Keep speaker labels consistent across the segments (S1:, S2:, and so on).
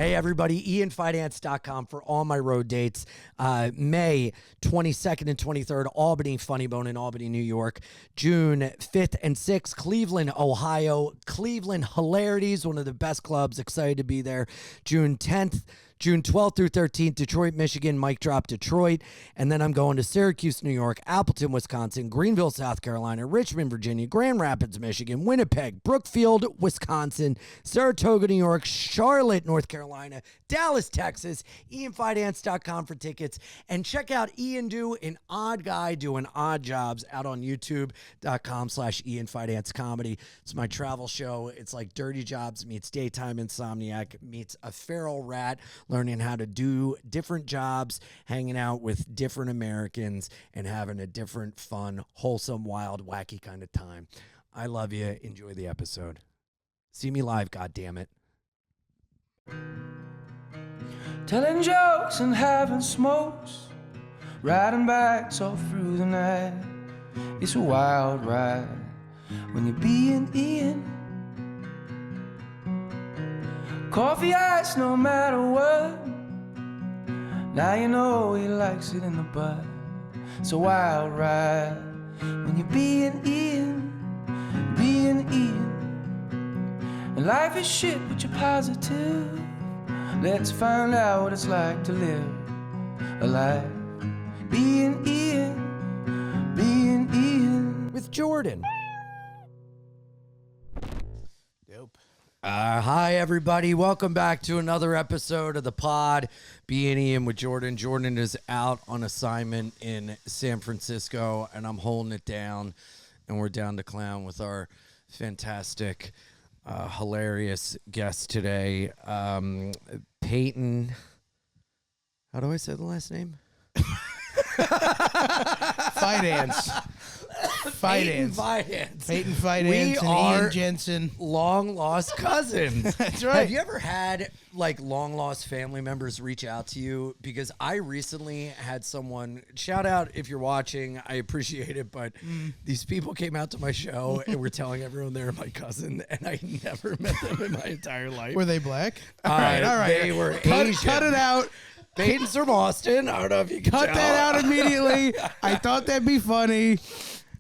S1: Hey, everybody, IanFidance.com for all my road dates. May 22nd and 23rd, Albany Funny Bone in Albany, New York. June 5th and 6th, Cleveland, Ohio. Cleveland Hilarities, one of the best clubs. Excited to be there. June 10th. June 12th through 13th, Detroit, Michigan, Mic Drop Detroit. And then I'm going to Syracuse, New York, Appleton, Wisconsin, Greenville, South Carolina, Richmond, Virginia, Grand Rapids, Michigan, Winnipeg, Brookfield, Wisconsin, Saratoga, New York, Charlotte, North Carolina, Dallas, Texas. IanFidance.com for tickets. And check out Ian Do, an odd guy doing odd jobs, out on YouTube.com/IanFidance Comedy. It's my travel show. It's like Dirty Jobs meets Daytime Insomniac meets a feral rat, learning how to do different jobs, hanging out with different Americans, and having a different, fun, wholesome, wild, wacky kind of time. I love you. Enjoy the episode. See me live, goddammit.
S2: Telling jokes and having smokes, riding bikes all through the night. It's a wild ride when you're being Ian. Coffee ice no matter what. Now you know he likes it in the butt. It's a wild ride when you're being Ian, being Ian. And life is shit but you're positive. Let's find out what it's like to live a life being Ian, being Ian.
S1: With Jordan.
S3: Dope.
S1: Hi, everybody. Welcome back to another episode of the pod, Bein Ian with Jordan. Jordan is out on assignment in San Francisco, and I'm holding it down, and we're down to clown with our fantastic, hilarious guest today, Peyton. How do I say the last name?
S3: Fidance.
S1: Peyton
S3: Fidance and Ian Jensen.
S1: Long lost cousins.
S3: That's right.
S1: Have you ever had like long lost family members reach out to you? Because I recently had someone, shout out if you're watching, I appreciate it, but these people came out to my show and were telling everyone they were my cousin, and I never met them in my entire life.
S3: Were they black?
S1: All right. They were Asian.
S3: Cut it out.
S1: Peyton's from Austin. I don't know if you can
S3: Cut
S1: tell.
S3: that out immediately. I thought that'd be funny.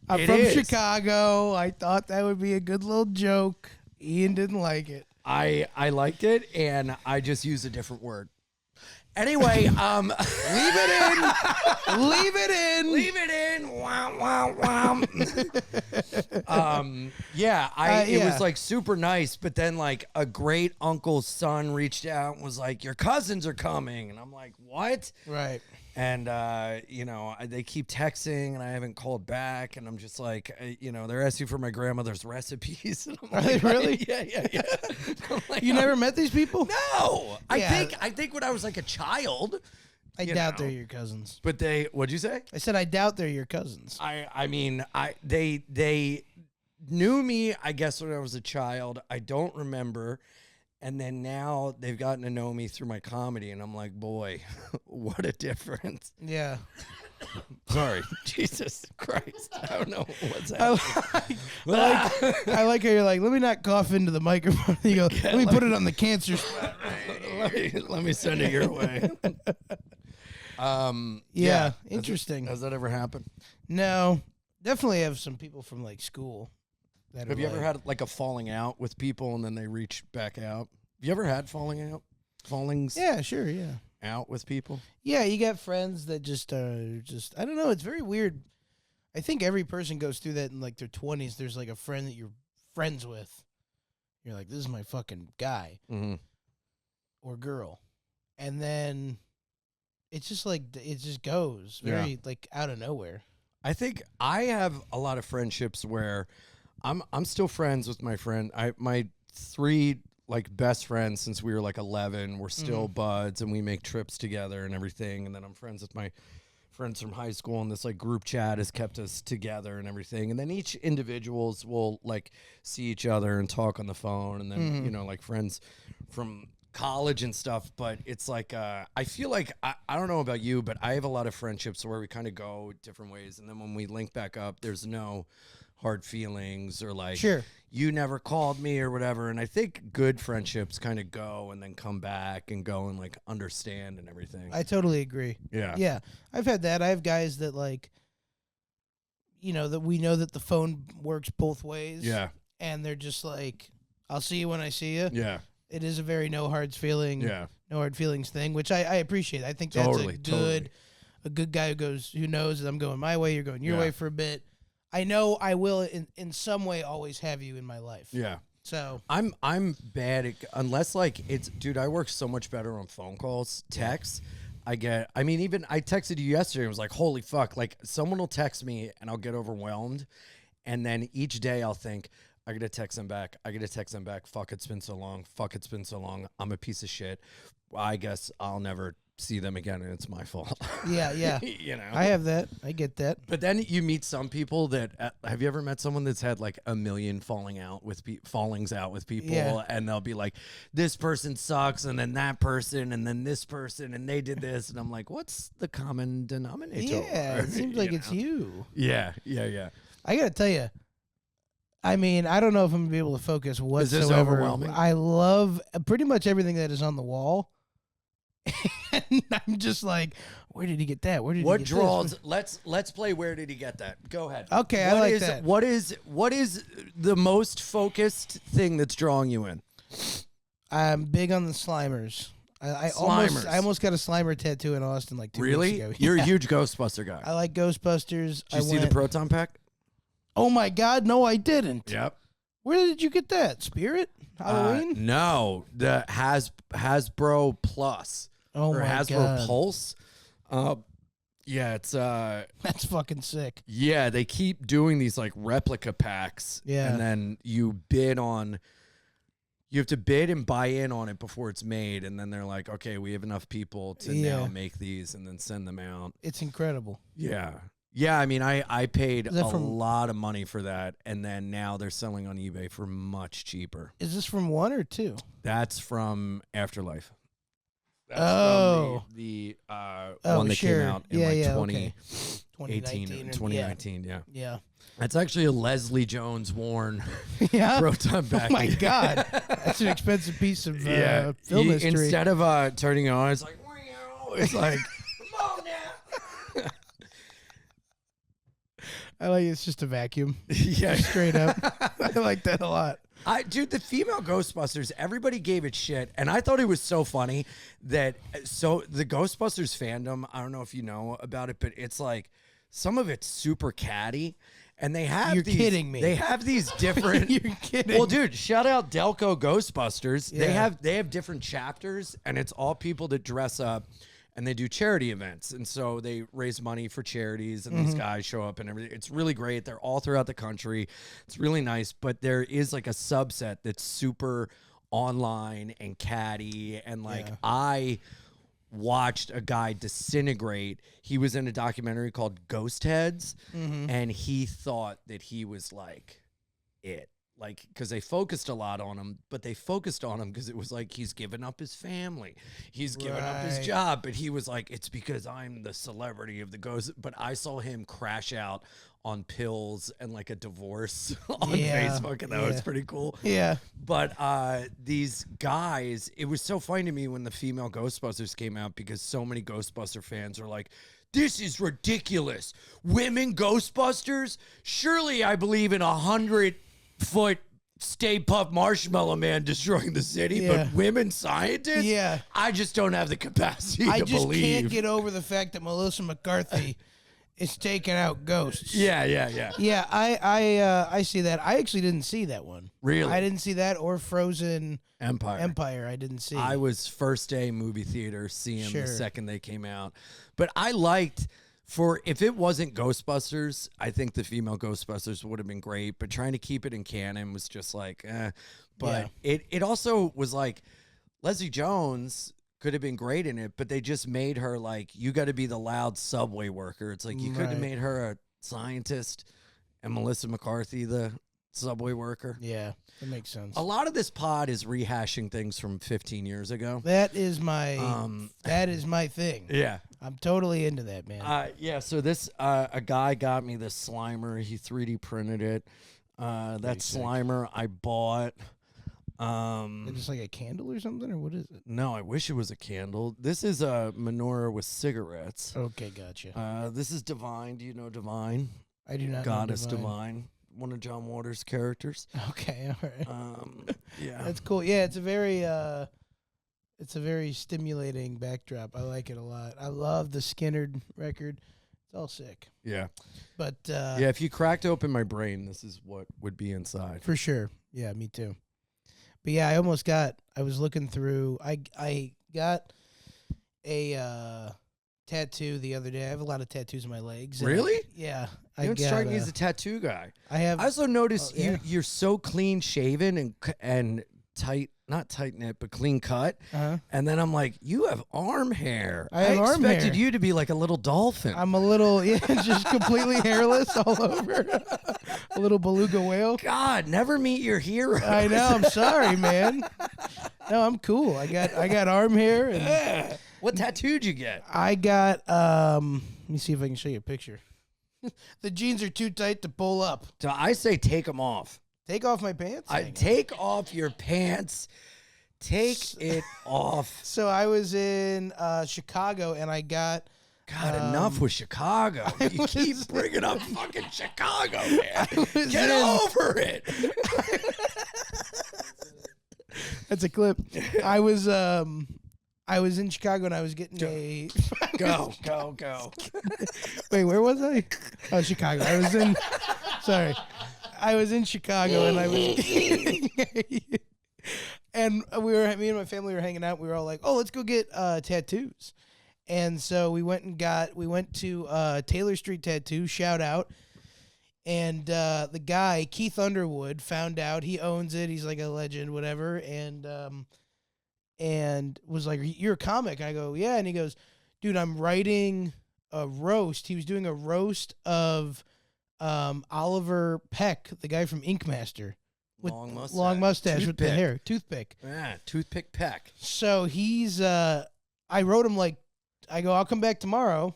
S3: I'm
S1: It
S3: from
S1: is.
S3: Chicago. I thought that would be a good little joke. Ian didn't like it.
S1: I liked it, and I just used a different word. Anyway,
S3: Leave it in. Leave it in.
S1: leave it in. Wow, wow, wow. It was like super nice, but then like a great uncle's son reached out and was like, "Your cousins are coming," and I'm like, "What?"
S3: Right.
S1: And they keep texting, and I haven't called back, and I'm just like, they're asking for my grandmother's recipes. And I'm
S3: Are they
S1: like,
S3: really?
S1: Yeah. I'm like,
S3: You never met these people?
S1: No,
S3: Yeah.
S1: I think when I was like a child.
S3: I doubt they're your cousins.
S1: But what'd you say?
S3: I said I doubt they're your cousins.
S1: They knew me, I guess, when I was a child. I don't remember. And then now they've gotten to know me through my comedy, and I'm like, boy, what a difference.
S3: Yeah.
S1: Sorry. Jesus Christ. I don't know what's happening.
S3: I like how you're like, let me not cough into the microphone. You go, let me put it on the cancer spot.
S1: let me send it your way.
S3: Yeah, interesting.
S1: Has that ever happened?
S3: No, definitely have some people from like school. That
S1: Have
S3: are
S1: you ever
S3: like-
S1: had like a falling out with people and then they reach back out? Have you ever had fallings
S3: Yeah, sure, yeah.
S1: out with people?
S3: Yeah, you got friends that just I don't know, it's very weird. I think every person goes through that in like their 20s. There's like a friend that you're friends with. You're like, this is my fucking guy or girl. And then it's just like, it just goes very like out of nowhere.
S1: I think I have a lot of friendships where I'm still friends with my friend. My three like best friends since we were like 11. We're still buds, and we make trips together and everything. And then I'm friends with my friends from high school, and this like group chat has kept us together and everything. And then each individuals will like see each other and talk on the phone, and then like friends from college and stuff. But it's like I feel like I don't know about you, but I have a lot of friendships where we kind of go different ways, and then when we link back up, there's no hard feelings or like
S3: Sure.
S1: you never called me or whatever. And I think good friendships kind of go and then come back and go and like understand and everything.
S3: I totally agree.
S1: Yeah.
S3: Yeah. I've had that. I have guys that like, you know, that we know that the phone works both ways.
S1: Yeah.
S3: And they're just like, I'll see you when I see you.
S1: Yeah.
S3: It is a very no hard feeling,
S1: Yeah.
S3: no hard feelings thing, which I appreciate. I think that's
S1: Totally.
S3: a good guy who knows that I'm going my way, you're going your way for a bit. I know I will in some way always have you in my life.
S1: Yeah.
S3: So
S1: I'm bad at, unless like it's, dude, I work so much better on phone calls, texts. Even I texted you yesterday and was like, holy fuck, like someone will text me and I'll get overwhelmed. And then each day I'll think, I gotta text them back. Fuck, it's been so long. I'm a piece of shit. I guess I'll never see them again and it's my fault.
S3: yeah.
S1: You know,
S3: I have that. I get that.
S1: but then you meet some people that have you ever met someone that's had like a million fallings out with people,
S3: Yeah.
S1: and they'll be like, this person sucks, and then that person, and then this person, and they did this, and I'm like, what's the common denominator?
S3: Yeah, it seems like it's you.
S1: Yeah.
S3: I gotta tell you, I mean, I don't know if I'm gonna be able to focus whatsoever.
S1: Is this overwhelming?
S3: I love pretty much everything that is on the wall. And I'm just like, where did he get that? Where did he
S1: What
S3: get
S1: draws?
S3: this?
S1: Let's play. Where did he get that? Go ahead.
S3: Okay, I like that.
S1: What is the most focused thing that's drawing you in?
S3: I'm big on the Slimers. I
S1: Slimers.
S3: almost got a Slimer tattoo in Austin like 2
S1: Really?
S3: weeks ago.
S1: You're
S3: Yeah.
S1: a huge Ghostbuster guy.
S3: I like Ghostbusters.
S1: Did you see the proton pack?
S3: Oh my God, no, I didn't.
S1: Yep.
S3: Where did you get that? Spirit? Halloween?
S1: No, the Hasbro Plus
S3: Oh
S1: or
S3: my
S1: Hasbro
S3: God.
S1: Pulse. Yeah, it's
S3: That's fucking sick.
S1: yeah, they keep doing these like replica packs.
S3: Yeah.
S1: And then you have to bid and buy in on it before it's made, and then they're like, okay, we have enough people to now make these and then send them out.
S3: It's incredible.
S1: Yeah. Yeah, I mean, I paid
S3: Is that
S1: a
S3: from-
S1: lot of money for that, and then now they're selling on eBay for much cheaper.
S3: Is this from 1 or 2?
S1: That's from Afterlife. That's
S3: Oh.
S1: from the
S3: Oh,
S1: one that
S3: sure.
S1: came out in
S3: Yeah,
S1: like
S3: yeah,
S1: 2018
S3: 2019
S1: or
S3: or-
S1: 2019, yeah.
S3: Yeah.
S1: That's actually a Leslie Jones worn
S3: Yeah.
S1: proton pack.
S3: Oh my God. That's an expensive piece of film
S1: You-
S3: history.
S1: Instead of turning it on, it's like, "Meow." It's like, come on now.
S3: I like it's just a vacuum.
S1: Yeah,
S3: Straight up. I like that a lot.
S1: Dude, the female Ghostbusters, everybody gave it shit, and I thought it was so funny that the Ghostbusters fandom, I don't know if you know about it, but it's like some of it's super catty, and they have
S3: You're
S1: these,
S3: kidding me.
S1: They have these different.
S3: You're kidding.
S1: Well, dude, shout out Delco Ghostbusters.
S3: Yeah.
S1: They have different chapters, and it's all people that dress up. And they do charity events. And so they raise money for charities, and these guys show up and everything. It's really great. They're all throughout the country. It's really nice. But there is like a subset that's super online and catty. And like I watched a guy disintegrate. He was in a documentary called Ghost Heads, and he thought that he was like it. Like, because they focused a lot on him, but they focused on him because it was like he's given up his family, he's given up his
S3: Right.
S1: job, but he was like, it's because I'm the celebrity of the ghost. But I saw him crash out on pills and like a divorce on
S3: Yeah,
S1: Facebook, and that was pretty cool.
S3: Yeah.
S1: But these guys, it was so funny to me when the female Ghostbusters came out because so many Ghostbuster fans are like, this is ridiculous. Women Ghostbusters? Surely I believe in 100-foot Stay Puft Marshmallow Man destroying the city,
S3: Yeah.
S1: but women scientists?
S3: Yeah.
S1: I just don't have the capacity
S3: I
S1: to
S3: just
S1: believe.
S3: can't get over the fact that Melissa McCarthy is taking out ghosts.
S1: Yeah.
S3: Yeah, I see that. I actually didn't see that one.
S1: Really?
S3: I didn't see that or Frozen
S1: Empire.
S3: I didn't see.
S1: I was first day movie theater seeing
S3: Sure.
S1: the second they came out. But I liked, if it wasn't Ghostbusters, I think the female Ghostbusters would have been great. But trying to keep it in canon was just like, eh. But it also was like, Leslie Jones could have been great in it, but they just made her like, you got to be the loud subway worker. It's like, you could have
S3: Right.
S1: made her a scientist and Melissa McCarthy the subway worker.
S3: Yeah, that makes sense.
S1: A lot of this pod is rehashing things from 15 years ago.
S3: That is my thing.
S1: Yeah.
S3: I'm totally into that, man.
S1: Yeah, so this, a guy got me this Slimer. He 3D printed it. That Slimer I bought.
S3: Is it just like a candle or something, or what is it?
S1: No, I wish it was a candle. This is a menorah with cigarettes.
S3: Okay, gotcha.
S1: This is Divine. Do you know Divine?
S3: I do not
S1: Goddess
S3: know
S1: Divine. One of John Waters' characters.
S3: Okay, all right.
S1: Yeah.
S3: That's cool. Yeah, it's a very stimulating backdrop. I like it a lot. I love the Skinnerd record. It's all sick.
S1: Yeah.
S3: But
S1: Yeah, if you cracked open my brain, this is what would be inside.
S3: for sure. Yeah, me too. But yeah, I was looking through. I got a tattoo the other day. I have a lot of tattoos on my legs.
S1: Really?
S3: Yeah.
S1: You don't strike me as a tattoo guy.
S3: I
S1: also noticed
S3: yeah.
S1: you're so clean shaven and tight, not tight knit, but clean cut.
S3: Uh-huh.
S1: And then I'm like, you have arm hair.
S3: I have arm
S1: expected
S3: hair.
S1: you to be like a little dolphin.
S3: I'm a little, just completely hairless all over. A little beluga whale.
S1: God, never meet your hero.
S3: I know. I'm sorry, man. No, I'm cool. I got arm hair. And
S1: What tattoo'd you get?
S3: I got, let me see if I can show you a picture. The jeans are too tight to pull up.
S1: So I say take them off.
S3: Take off my pants?
S1: Take off your pants. Take it off.
S3: So I was in Chicago and I got...
S1: God, enough with Chicago. You keep bringing up fucking Chicago, man. Get over it.
S3: That's a clip. I was in Chicago and I was getting a...
S1: Go.
S3: Wait, where was I? Oh, Chicago. I was in... Sorry. I was in Chicago and I was... And me and my family were hanging out. We were all like, oh, let's go get tattoos. And so we went to Taylor Street Tattoo, shout out. And the guy, Keith Underwood, found out. He owns it. He's like a legend, whatever. And was like, you're a comic? And I go, yeah. And he goes, dude, I'm writing a roast. He was doing a roast of Oliver Peck, the guy from Ink Master. With long mustache with the hair. Toothpick.
S1: Yeah, Toothpick Peck.
S3: So he's, I wrote him like, I go, I'll come back tomorrow.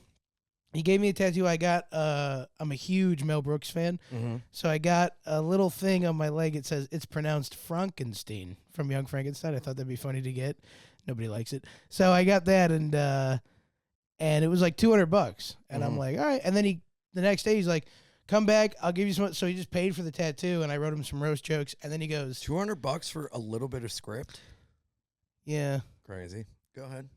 S3: He gave me a tattoo. I got, I'm a huge Mel Brooks fan.
S1: Mm-hmm. So
S3: I got a little thing on my leg. It says, it's pronounced Frankenstein from Young Frankenstein. I thought that'd be funny to get. Nobody likes it. So I got that and it was like $200. And I'm like, all right. And then the next day he's like, come back, I'll give you some. So he just paid for the tattoo, and I wrote him some roast jokes. And then he goes,
S1: $200 for a little bit of script?
S3: Yeah.
S1: Crazy. Go ahead.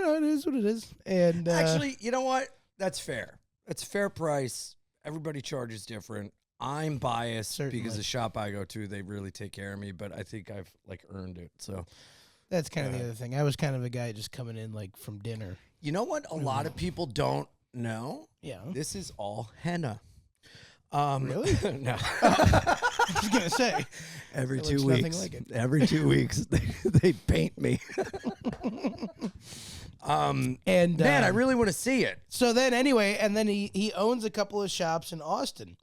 S3: Yeah, it is what it is. And
S1: actually, you know what? That's fair. It's a fair price. Everybody charges different. I'm biased because the shop I go to, they really take care of me, but I think I've like earned it. So
S3: that's kind of the other thing. I was kind of a guy just coming in like from dinner.
S1: You know what? A lot of people don't know.
S3: Yeah.
S1: This is all henna.
S3: Really?
S1: No.
S3: I was going to say.
S1: Every
S3: It
S1: 2
S3: looks
S1: weeks.
S3: nothing like it.
S1: Every 2 weeks, they paint me.
S3: And
S1: man, I really want to see it.
S3: So then anyway, and then he owns a couple of shops in Austin.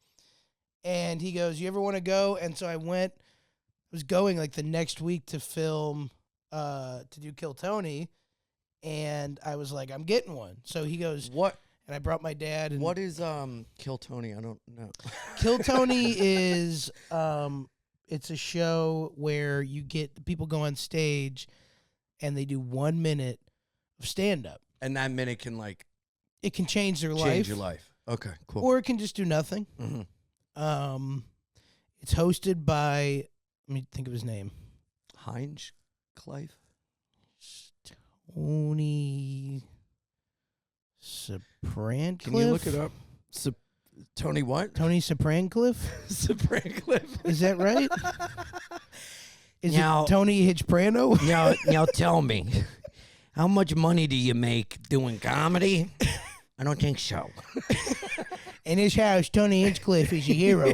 S3: And he goes, you ever want to go? And so I was going like the next week to film, to do Kill Tony. And I was like, I'm getting one. So he goes,
S1: what?
S3: And I brought my dad. And
S1: what is Kill Tony? I don't know.
S3: Kill Tony is it's a show where you get people go on stage and they do 1 minute of stand up.
S1: And that minute can like
S3: it can change their life.
S1: Change your life. Okay, cool.
S3: Or it can just do nothing.
S1: Mm-hmm.
S3: It's hosted by, let me think of his name.
S1: Heinz Clive?
S3: Tony Soprancliffe.
S1: Can you look it up? Tony what?
S3: Tony Soprancliffe?
S1: Soprancliffe.
S3: Is that right? Is
S1: now,
S3: it Tony Hitchprano?
S1: Now tell me, how much money do you make doing comedy? I don't think so.
S3: In his house, Tony Hinchcliffe is a hero.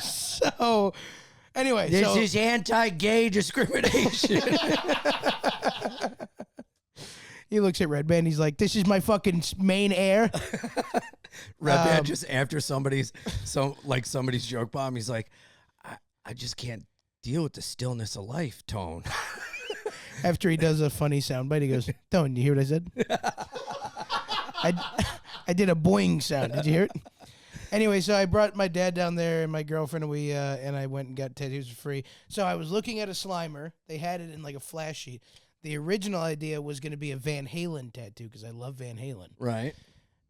S3: So, anyway.
S1: This is anti-gay discrimination.
S3: He looks at Red Band. He's like, this is my fucking main heir.
S1: Rep just after somebody's joke bomb, he's like, I just can't deal with the stillness of life, Tone.
S3: After he does a funny soundbite, he goes, "Don't you hear what I said? I did a boing sound. Did you hear it?" Anyway, so I brought my dad down there and my girlfriend, and and I went and got tattoos for free. So I was looking at a Slimer. They had it in like a flash sheet. The original idea was going to be a Van Halen tattoo because I love Van Halen.
S1: Right.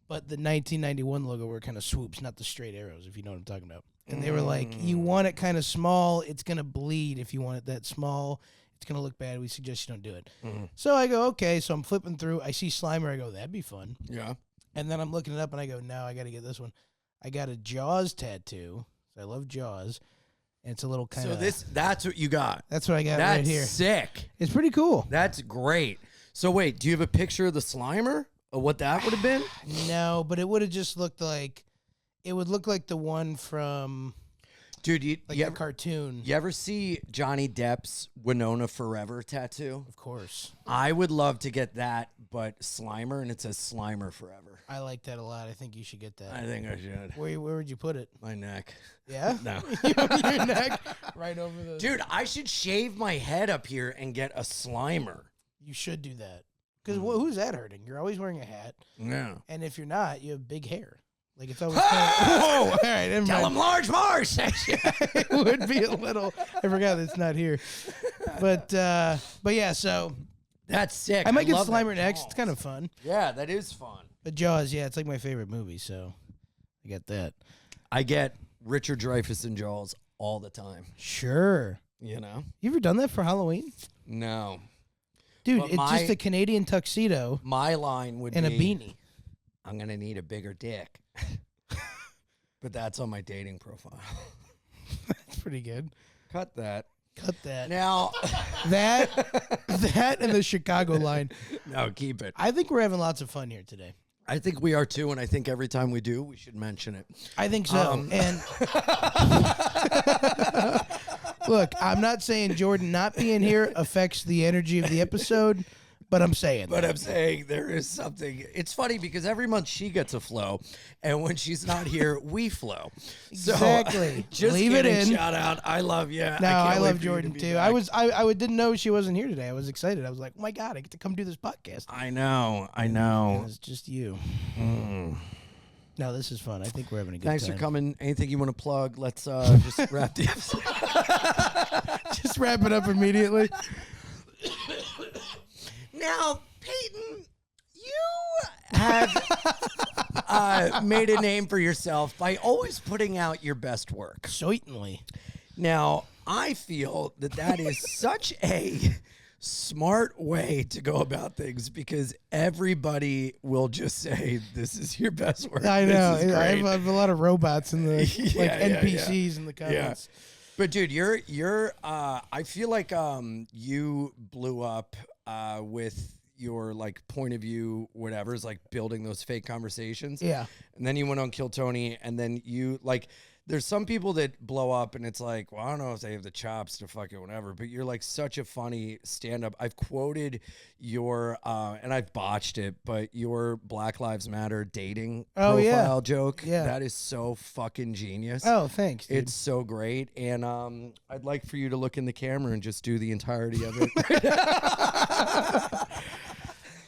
S3: But the 1991 logo were kind of swoops, not the straight arrows, if you know what I'm talking about. And they were like, you want it kind of small. It's going to bleed if you want it that small. It's going to look bad. We suggest you don't do it. So I go, okay. So I'm flipping through. I see Slimer. I go, that'd be fun.
S1: Yeah.
S3: And then I'm looking it up, and I go, no, I got to get this one. I got a Jaws tattoo. I love Jaws. And it's a little kind of...
S1: So that's what you got.
S3: That's what I got
S1: That's
S3: right here.
S1: sick.
S3: It's pretty cool.
S1: That's great. So wait, do you have a picture of the Slimer? Or what that would have been?
S3: No, but it would have just looked like... It would look like the one from...
S1: Dude,
S3: the cartoon.
S1: You ever see Johnny Depp's Winona Forever tattoo?
S3: Of course.
S1: I would love to get that, but Slimer, and it says Slimer Forever.
S3: I like that a lot. I think you should get that.
S1: I think I should.
S3: Where would you put it?
S1: My neck.
S3: Yeah?
S1: No.
S3: Your neck? Right over the...
S1: Dude, I should shave my head up here and get a Slimer.
S3: You should do that. Because who's that hurting? You're always wearing a hat.
S1: Yeah.
S3: And if you're not, you have big hair. Like it's always kind of, whoa! All right, never
S1: Tell
S3: mind.
S1: him large Mars.
S3: It would be a little. I forgot it's not here, but yeah. So
S1: that's sick.
S3: I might get
S1: love
S3: Slimer
S1: that
S3: next.
S1: Jaws.
S3: It's kind of fun.
S1: Yeah, that is fun.
S3: But Jaws, yeah, it's like my favorite movie. So I got that.
S1: I get Richard Dreyfuss in Jaws all the time.
S3: Sure.
S1: You know.
S3: You ever done that for Halloween?
S1: No.
S3: Dude,
S1: But
S3: it's just a Canadian tuxedo
S1: My line would
S3: and
S1: be
S3: a beanie.
S1: I'm gonna need a bigger dick. But that's on my dating profile.
S3: That's pretty good.
S1: Cut that.
S3: Cut that.
S1: Now
S3: that and the Chicago line.
S1: No, keep it.
S3: I think we're having lots of fun here today.
S1: I think we are too, and I think every time we do, we should mention it.
S3: I think so. And look, I'm not saying Jordan not being here affects the energy of the episode, but I'm saying
S1: But I'm saying there is something. It's funny because every month she gets a flow, and when she's not here, we flow.
S3: Exactly.
S1: So, just
S3: Leave it
S1: kidding,
S3: in.
S1: Shout out. I love you.
S3: No, I love
S1: Jordan
S3: Jordan too. I didn't know she wasn't here today. I was excited. I was like, oh my God, I get to come do this podcast.
S1: I know.
S3: And it's just you. No, this is fun. I think we're having a good
S1: Thanks
S3: time.
S1: for coming. Anything you want to plug? Let's just wrap the episode.
S3: Just wrap it up immediately.
S1: Now, Peyton, you have made a name for yourself by always putting out your best work.
S3: Certainly.
S1: Now, I feel that is such a smart way to go about things because everybody will just say, this is your best work.
S3: I know.
S1: This is
S3: I
S1: great.
S3: have a lot of robots in the NPCs in the
S1: Yeah.
S3: comments.
S1: But dude, you're I feel like you blew up with your like point of view, whatever, is like building those fake conversations.
S3: Yeah.
S1: And then you went on Kill Tony, and then you like there's some people that blow up and it's like, well, I don't know if they have the chops to fucking whatever, but you're like such a funny stand-up. I've quoted your and I've botched it, but your Black Lives Matter dating profile joke.
S3: Yeah.
S1: That is so fucking genius.
S3: Oh, thanks, dude.
S1: It's so great. And I'd like for you to look in the camera and just do the entirety of it.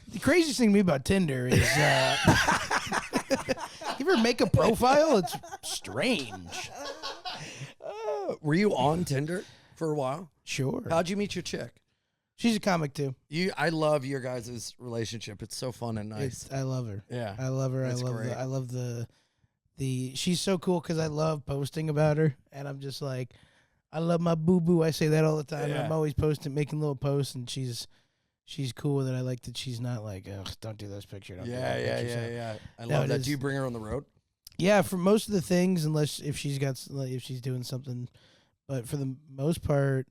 S3: The craziest thing to me about Tinder is you ever make a profile? It's strange.
S1: Were you on Tinder for a while?
S3: Sure.
S1: How'd you meet your chick?
S3: She's a comic too.
S1: I love your guys' relationship. It's so fun and nice.
S3: I love her.
S1: Yeah.
S3: I love her.
S1: That's great.
S3: I love the she's so cool because I love posting about her, and I'm just like, I love my boo boo. I say that all the time.
S1: Yeah.
S3: I'm always posting, making little posts, and she's cool with it. I like that she's not like, ugh, don't do this picture. Don't do that picture. So,
S1: yeah. I
S3: No,
S1: love
S3: it
S1: that.
S3: is-
S1: Do you bring her on the road?
S3: yeah, for most of the things, unless if she's doing something, but for the most part,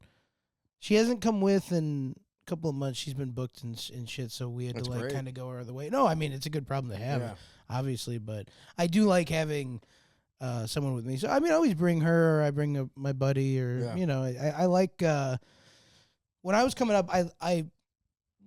S3: she hasn't come with in a couple of months. She's been booked and shit, so we had
S1: That's
S3: to like
S1: great.
S3: kind of go our other way. No, I mean it's a good problem to have,
S1: Yeah.
S3: obviously, but I do like having someone with me. So I mean, I always bring her, or I bring my buddy, or
S1: Yeah.
S3: I like when I was coming up, I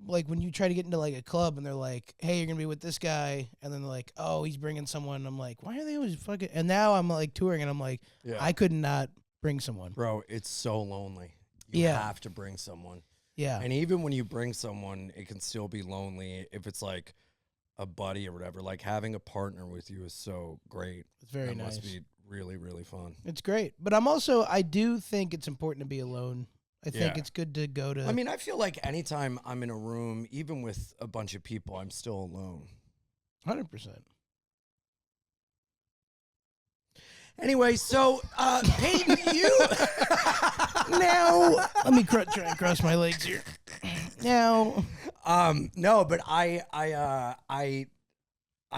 S3: like when you try to get into like a club and they're like, hey, you're gonna be with this guy, and then they're like, oh, he's bringing someone. I'm like, why are they always fucking? And now I'm like touring, and I'm like, I could not bring someone.
S1: Bro, it's so lonely. You have to bring someone.
S3: Yeah.
S1: And even when you bring someone, it can still be lonely if it's like a buddy or whatever. Like having a partner with you is so great.
S3: It's very nice.
S1: Must be really, really fun.
S3: It's great. But I do think it's important to be alone. I think it's good to go to.
S1: I mean, I feel like anytime I'm in a room, even with a bunch of people, I'm still alone.
S3: 100%.
S1: Anyway, so Peyton, you
S3: now let me try and cross my legs here. Now,
S1: no, but I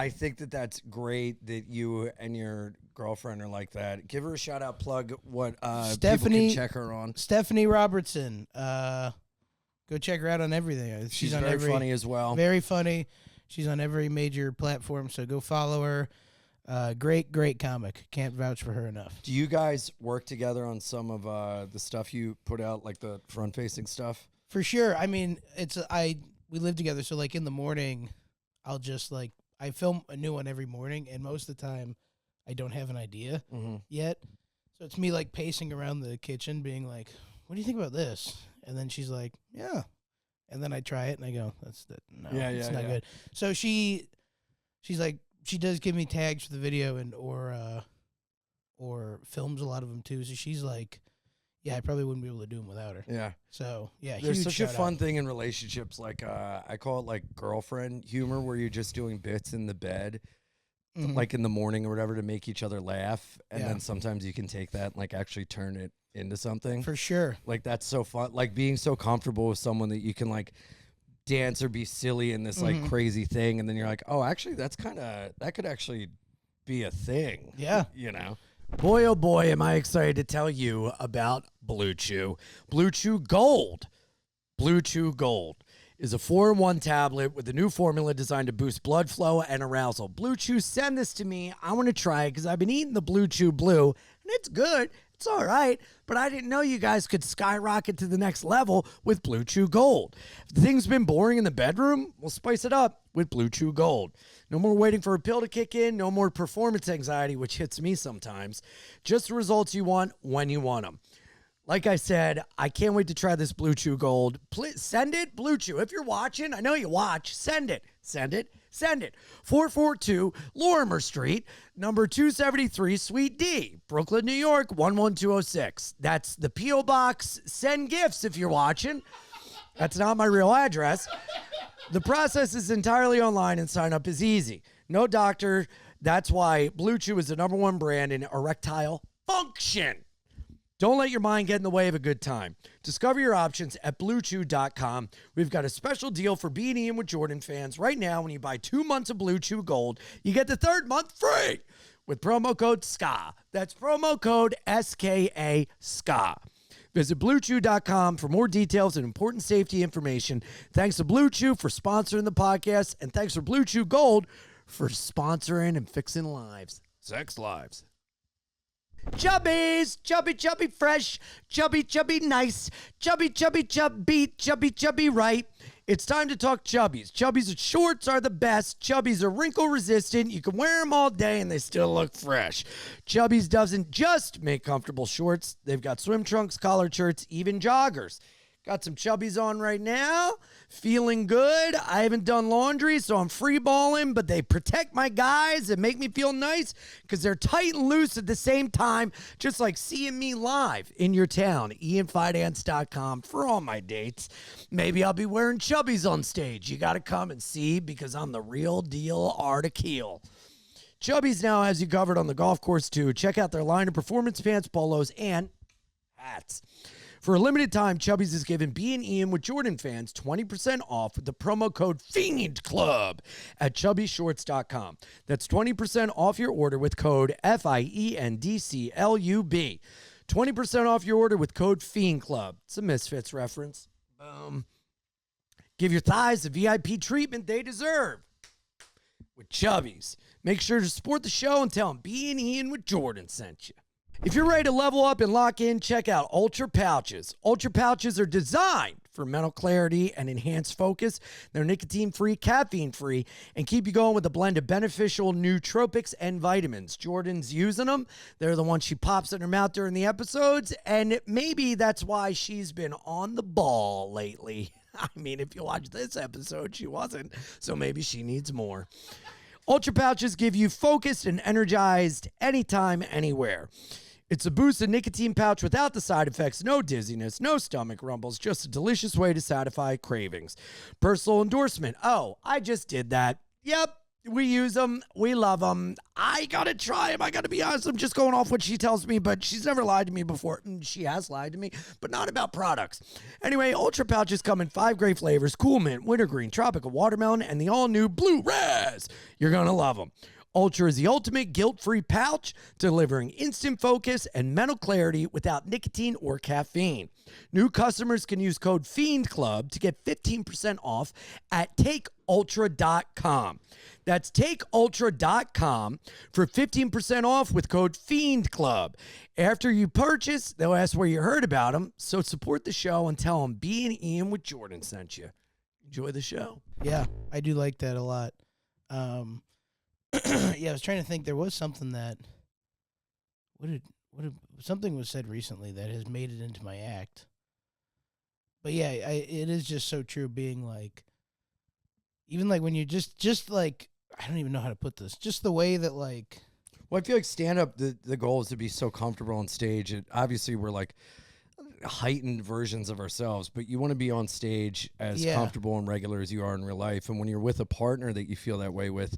S1: think that that's great that you and your girlfriend are like that. Give her a shout out. Plug what
S3: Stephanie,
S1: people can check her on.
S3: Stephanie Robertson. Go check her out on everything.
S1: She's
S3: on
S1: very funny as well.
S3: Very funny. She's on every major platform, so go follow her. Great comic. Can't vouch for her enough.
S1: Do you guys work together on some of the stuff you put out, like the front-facing stuff?
S3: For sure. I mean, we live together, so like in the morning, I'll just like I film a new one every morning, and most of the time, I don't have an idea yet. So it's me like pacing around the kitchen, being like, "What do you think about this?" And then she's like, "Yeah," and then I try it, and I go, "It's not good." So she's like. She does give me tags for the video and or films a lot of them too. So she's like, yeah, I probably wouldn't be able to do them without her.
S1: Yeah.
S3: So yeah,
S1: there's such a fun thing in relationships. Like I call it like girlfriend humor, where you're just doing bits in the bed, like in the morning or whatever, to make each other laugh, and then sometimes you can take that and like actually turn it into something.
S3: For sure.
S1: Like that's so fun. Like being so comfortable with someone that you can like dance or be silly in this like crazy thing, and then you're like, oh, actually that could actually be a thing.
S3: Yeah.
S1: You know, boy oh boy am I excited to tell you about BlueChew. BlueChew Gold. BlueChew Gold is a 4-in-1 tablet with a new formula designed to boost blood flow and arousal. BlueChew, send this to me. I want to try it because I've been eating the BlueChew Blue, and it's good. It's all right, but I didn't know you guys could skyrocket to the next level with BlueChew Gold. If things been boring in the bedroom, we'll spice it up with BlueChew Gold. No more waiting for a pill to kick in, no more performance anxiety, which hits me sometimes. Just the results you want when you want them. Like I said, I can't wait to try this BlueChew Gold. Please send it, BlueChew. If you're watching, I know you watch, send it. Send it. Send it. 442 Lorimer Street, number 273, Suite D, Brooklyn, New York, 11206. That's the P.O. Box. Send gifts if you're watching. That's not my real address. The process is entirely online and sign up is easy. No doctor. That's why BlueChew is the #1 brand in erectile function. Don't let your mind get in the way of a good time. Discover your options at BlueChew.com. We've got a special deal for Bein with Jordan fans. Right now, when you buy 2 months of BlueChew Gold, you get the 3rd month free with promo code SKA. That's promo code SKA, SKA. Visit BlueChew.com for more details and important safety information. Thanks to BlueChew for sponsoring the podcast, and thanks for BlueChew Gold for sponsoring and fixing lives. Sex lives. Chubbies, chubby fresh, chubby nice, chubby right. It's time to talk Chubbies. Chubbies shorts are the best. Chubbies are wrinkle resistant. You can wear them all day and they still look fresh. Chubbies doesn't just make comfortable shorts. They've got swim trunks, collared shirts, even joggers. Got some Chubbies on right now. Feeling good. I haven't done laundry, so I'm free balling, but they protect my guys and make me feel nice because they're tight and loose at the same time, just like seeing me live in your town. IanFidance.com for all my dates. Maybe I'll be wearing Chubbies on stage. You got to come and see because I'm the real deal Artikeel. Chubbies now has you covered on the golf course, too. Check out their line of performance pants, polos, and hats. For a limited time, Chubbies is giving Bein with Jordan fans 20% off with the promo code FIENDCLUB at ChubbyShorts.com. That's 20% off your order with code FIENDCLUB. 20% off your order with code FIENDCLUB. It's a Misfits reference. Boom. Give your thighs the VIP treatment they deserve with Chubbies. Make sure to support the show and tell them Bein with Jordan sent you. If you're ready to level up and lock in, check out Ultra Pouches. Ultra Pouches are designed for mental clarity and enhanced focus. They're nicotine-free, caffeine-free, and keep you going with a blend of beneficial nootropics and vitamins. Jordan's using them. They're the ones she pops in her mouth during the episodes, and maybe that's why she's been on the ball lately. I mean, if you watch this episode, she wasn't, so maybe she needs more. Ultra pouches give you focused and energized anytime, anywhere. It's a boosted nicotine pouch without the side effects, no dizziness, no stomach rumbles, just a delicious way to satisfy cravings. Personal endorsement. Oh, I just did that. Yep, we use them. We love them. I got to try them. I got to be honest. I'm just going off what she tells me, but she's never lied to me before. She has lied to me, but not about products. Anyway, Ultra pouches come in 5 great flavors: Cool Mint, Wintergreen, Tropical Watermelon, and the all-new Blue Raz. You're going to love them. Ultra is the ultimate guilt-free pouch, delivering instant focus and mental clarity without nicotine or caffeine. New customers can use code FIENDCLUB to get 15% off at takeultra.com. That's takeultra.com for 15% off with code FIENDCLUB. After you purchase, they'll ask where you heard about them, so support the show and tell them Bein Ian with Jordan sent you. Enjoy the show.
S3: Yeah, I do like that a lot. Yeah, I was trying to think. There was something that something was said recently that has made it into my act. But yeah, it is just so true. Being like, even like when you just like, I don't even know how to put this. Just the way that like,
S1: well, I feel like stand up. The goal is to be so comfortable on stage. Obviously, we're like heightened versions of ourselves, but you want to be on stage as comfortable and regular as you are in real life. And when you're with a partner that you feel that way with,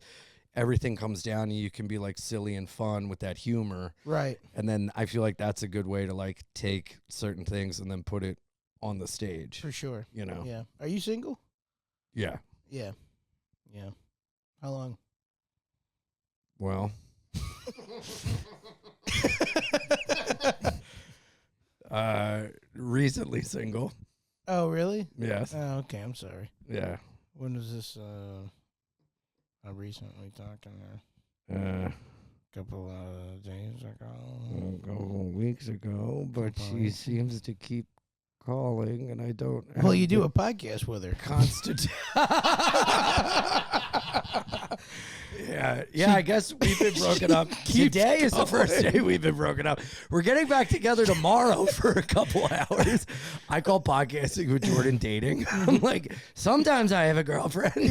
S1: everything comes down and you can be like silly and fun with that humor.
S3: Right.
S1: And then I feel like that's a good way to like take certain things and then put it on the stage.
S3: For sure.
S1: You know?
S3: Yeah. Are you single?
S1: Yeah.
S3: Yeah. Yeah. How long?
S1: Well. Recently single.
S3: Oh, really?
S1: Yes.
S3: Oh, okay. I'm sorry.
S1: Yeah.
S3: When was this, recently talking
S1: A
S3: couple of days ago.
S1: couple of weeks ago, but she seems to keep calling, and I don't.
S3: Well, you do a podcast with her.
S1: Constant. Yeah. I guess we've been broken up. Today is the first day we've been broken up. We're getting back together tomorrow for a couple hours. I call podcasting with Jordan dating. I'm like, sometimes I have a girlfriend.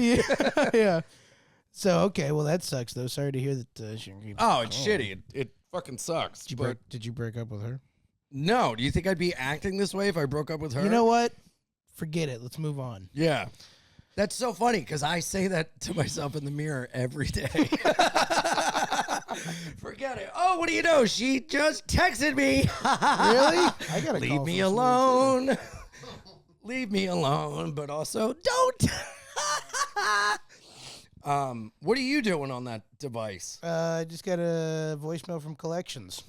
S3: Yeah. So, okay, well, that sucks, though. Sorry to hear that she keeps
S1: It's shitty. It fucking sucks.
S3: Did you break up with her?
S1: No. Do you think I'd be acting this way if I broke up with her?
S3: You know what? Forget it. Let's move on.
S1: Yeah. That's so funny because I say that to myself in the mirror every day. Forget it. Oh, what do you know? She just texted me.
S3: Really? I gotta
S1: leave me alone. Leave me alone, but also don't. What are you doing on that device?
S3: I just got a voicemail from collections.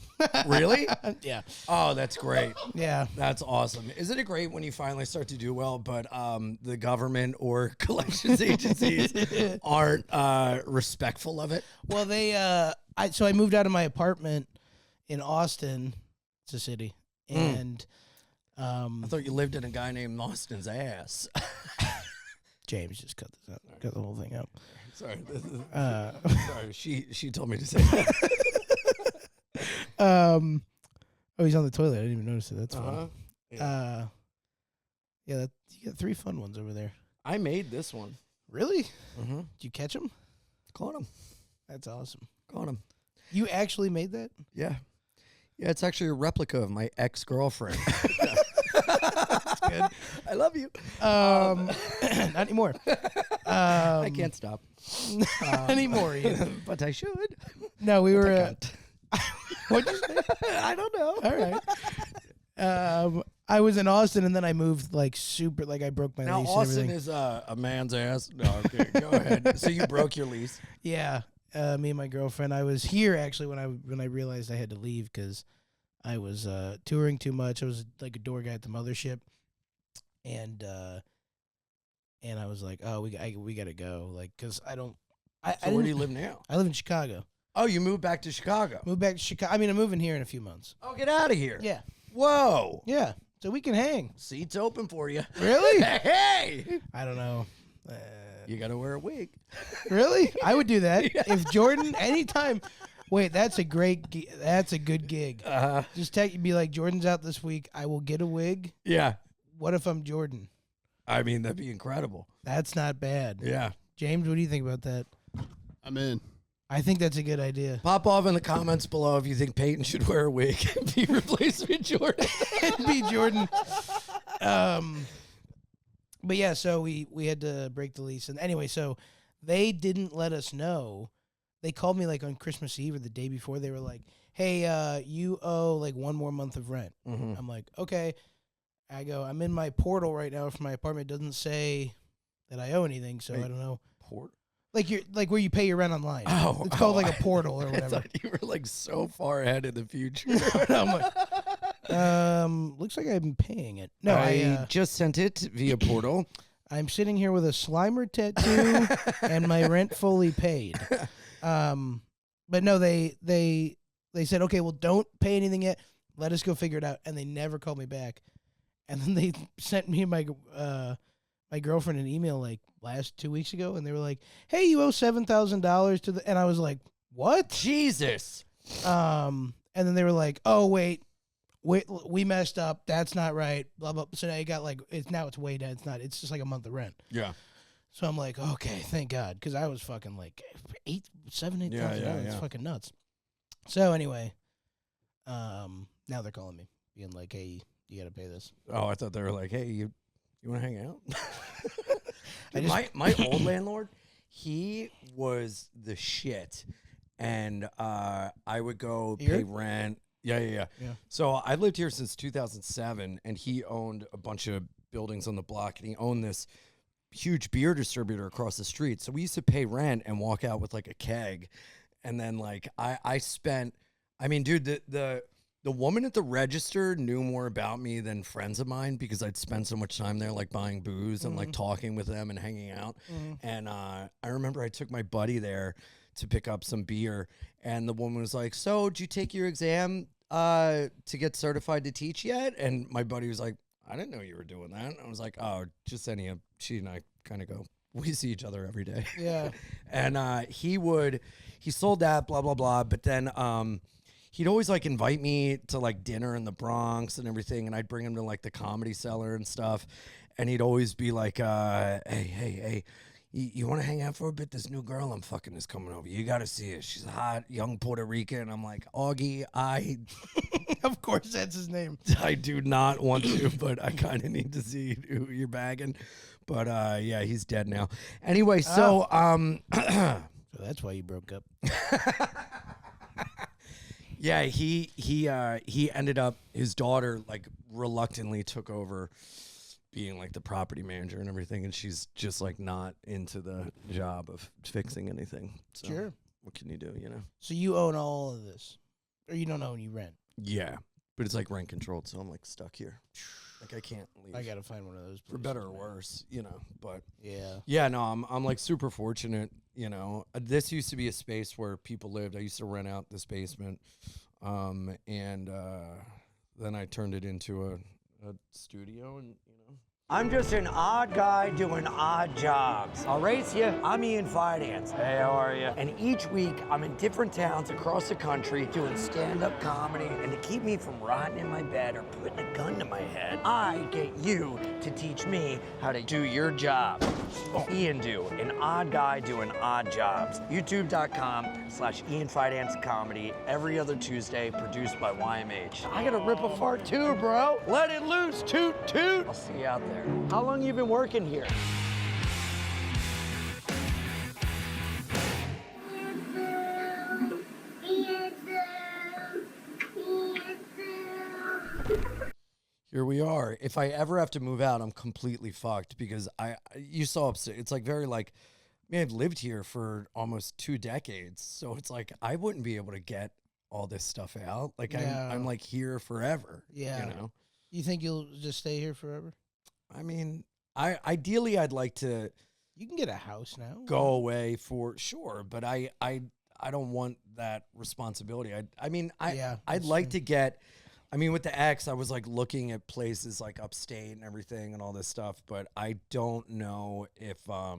S1: Really?
S3: Yeah.
S1: Oh, that's great.
S3: Yeah.
S1: That's awesome. Isn't it great when you finally start to do well, but the government or collections agencies aren't respectful of it?
S3: Well, so I moved out of my apartment in Austin. It's a city. And
S1: I thought you lived in a guy named Austin's ass.
S3: James, just cut this out. Cut the whole thing out.
S1: Sorry. Sorry. She told me to say that.
S3: Oh, he's on the toilet. I didn't even notice it. That's fun.
S1: Yeah.
S3: You got 3 fun ones over there.
S1: I made this one.
S3: Really?
S1: Mm-hmm.
S3: Did you catch them?
S1: Caught him.
S3: That's awesome.
S1: Caught him.
S3: You actually made that?
S1: Yeah. Yeah, it's actually a replica of my ex-girlfriend.
S3: That's good.
S1: I love you.
S3: Not anymore.
S1: I can't stop.
S3: Anymore, Ian.
S1: But I should.
S3: No, we were...
S1: What'd you say? I don't know.
S3: All right. I was in Austin, and then I moved, like, super... Like, I broke my
S1: Now,
S3: lease
S1: Austin
S3: and everything.
S1: is a man's ass. No, okay, go ahead. So you broke your lease?
S3: Yeah. Me and my girlfriend. I was here, actually, when I realized I had to leave, because I was touring too much. I was, like, a door guy at the mothership. And I was like, oh, we got to go. Like, because I don't...
S1: So where do you live now?
S3: I live in Chicago.
S1: Oh, you moved back to Chicago.
S3: Moved back to Chicago. I mean, I'm moving here in a few months.
S1: Oh, get out of here.
S3: Yeah.
S1: Whoa.
S3: Yeah. so we can hang.
S1: Seat's open for you.
S3: Really?
S1: Hey!
S3: I don't know.
S1: You got to wear a wig.
S3: Really? I would do that. If Jordan, anytime. Wait, that's a good gig. Just be like, Jordan's out this week. I will get a wig.
S1: Yeah.
S3: What if I'm Jordan?
S1: I mean, that'd be incredible.
S3: That's not bad.
S1: Yeah.
S3: James, what do you think about that?
S4: I'm in.
S3: I think that's a good idea.
S1: Pop off in the comments below if you think Peyton should wear a wig and be replaced with Jordan.
S3: Be Jordan. But yeah, so we had to break the lease. And anyway, so they didn't let us know. They called me like on Christmas Eve or the day before. They were like, hey, you owe like 1 more month of rent.
S1: Mm-hmm.
S3: I'm like, okay. I go, I'm in my portal right now for my apartment. It doesn't say that I owe anything, so
S1: Wait,
S3: I don't know.
S1: Like
S3: Where you pay your rent online.
S1: Oh,
S3: it's called like a portal or
S1: I
S3: whatever.
S1: thought you were like so far ahead in the future.
S3: I'm like, looks like I've been paying it. No,
S1: I just sent it via portal.
S3: I'm sitting here with a Slimer tattoo and my rent fully paid. But no, they said, okay, well, don't pay anything yet. Let us go figure it out. And they never called me back. And then they sent me and my girlfriend an email like last 2 weeks ago, and they were like, hey, you owe $7,000 to the, and I was like, what?
S1: Jesus.
S3: And then they were like, oh, wait, we messed up. That's not right. Blah, blah. So now you got like, it's way down. It's just like a month of rent.
S1: Yeah.
S3: So I'm like, okay, thank God. Cause I was fucking like $8,000. It's fucking nuts. So anyway, now they're calling me being like, hey, you got to pay this.
S1: Oh, I thought they were like, hey, you want to hang out? Dude, my old landlord, he was the shit. And I would go pay rent. Yeah. So I lived here since 2007, and he owned a bunch of buildings on the block, and he owned this huge beer distributor across the street. So we used to pay rent and walk out with like a keg. And then like I spent, I mean, dude, the woman at the register knew more about me than friends of mine because I'd spend so much time there, like buying booze and like talking with them and hanging out. And I remember I took my buddy there to pick up some beer, and the woman was like, so did you take your exam to get certified to teach yet? And my buddy was like, I didn't know you were doing that. And I was like, oh, just anyhow. She and I kind of go, we see each other every day.
S3: Yeah.
S1: And he sold that, blah, blah, blah. But then he'd always like invite me to like dinner in the Bronx and everything. And I'd bring him to like the Comedy Cellar and stuff. And he'd always be like, hey, you want to hang out for a bit? This new girl I'm fucking is coming over. You got to see her. She's hot, young Puerto Rican. I'm like, Augie,
S3: Of course, that's his name.
S1: I do not want to, but I kind of need to see who you're bagging. But yeah, he's dead now. Anyway, so
S3: So that's why you broke up.
S1: yeah, he ended up, his daughter like reluctantly took over being like the property manager and everything, and she's just like not into the job of fixing anything. So
S3: Sure.
S1: What can you do, you know?
S3: So you own all of this, or you don't own, you rent.
S1: Yeah, but it's like rent controlled, so I'm like stuck here. Like I can't leave.
S3: I gotta find one of those.
S1: For better or worse, you know. But
S3: yeah,
S1: no, I'm like super fortunate. You know, this used to be a space where people lived. I used to rent out this basement, and then I turned it into a studio, and you know.
S5: I'm just an odd guy doing odd jobs. I'll race you. I'm Ian Fidance. Hey, how are you? And each week, I'm in different towns across the country doing stand-up comedy. And to keep me from rotting in my bed or putting a gun to my head, I get you to teach me how to do your job. Ian Do, an odd guy doing odd jobs. YouTube.com/Ian Fidance Comedy. Every other Tuesday, produced by YMH. I gotta rip a fart too, bro. Let it loose, toot toot. I'll see you out there. How long you been working here?
S1: Here we are. If I ever have to move out, I'm completely fucked because you saw upstairs. It's like very like, man, I've lived here for almost 2 decades. So it's like, I wouldn't be able to get all this stuff out. Like I'm like here forever.
S3: Yeah.
S1: You know?
S3: You think you'll just stay here forever?
S1: I mean, ideally I'd like to
S3: You can get a house now.
S1: go away for sure, but I don't want that responsibility. I'd like to get I mean, with the ex, I was like looking at places like upstate and everything and all this stuff, but I don't know if I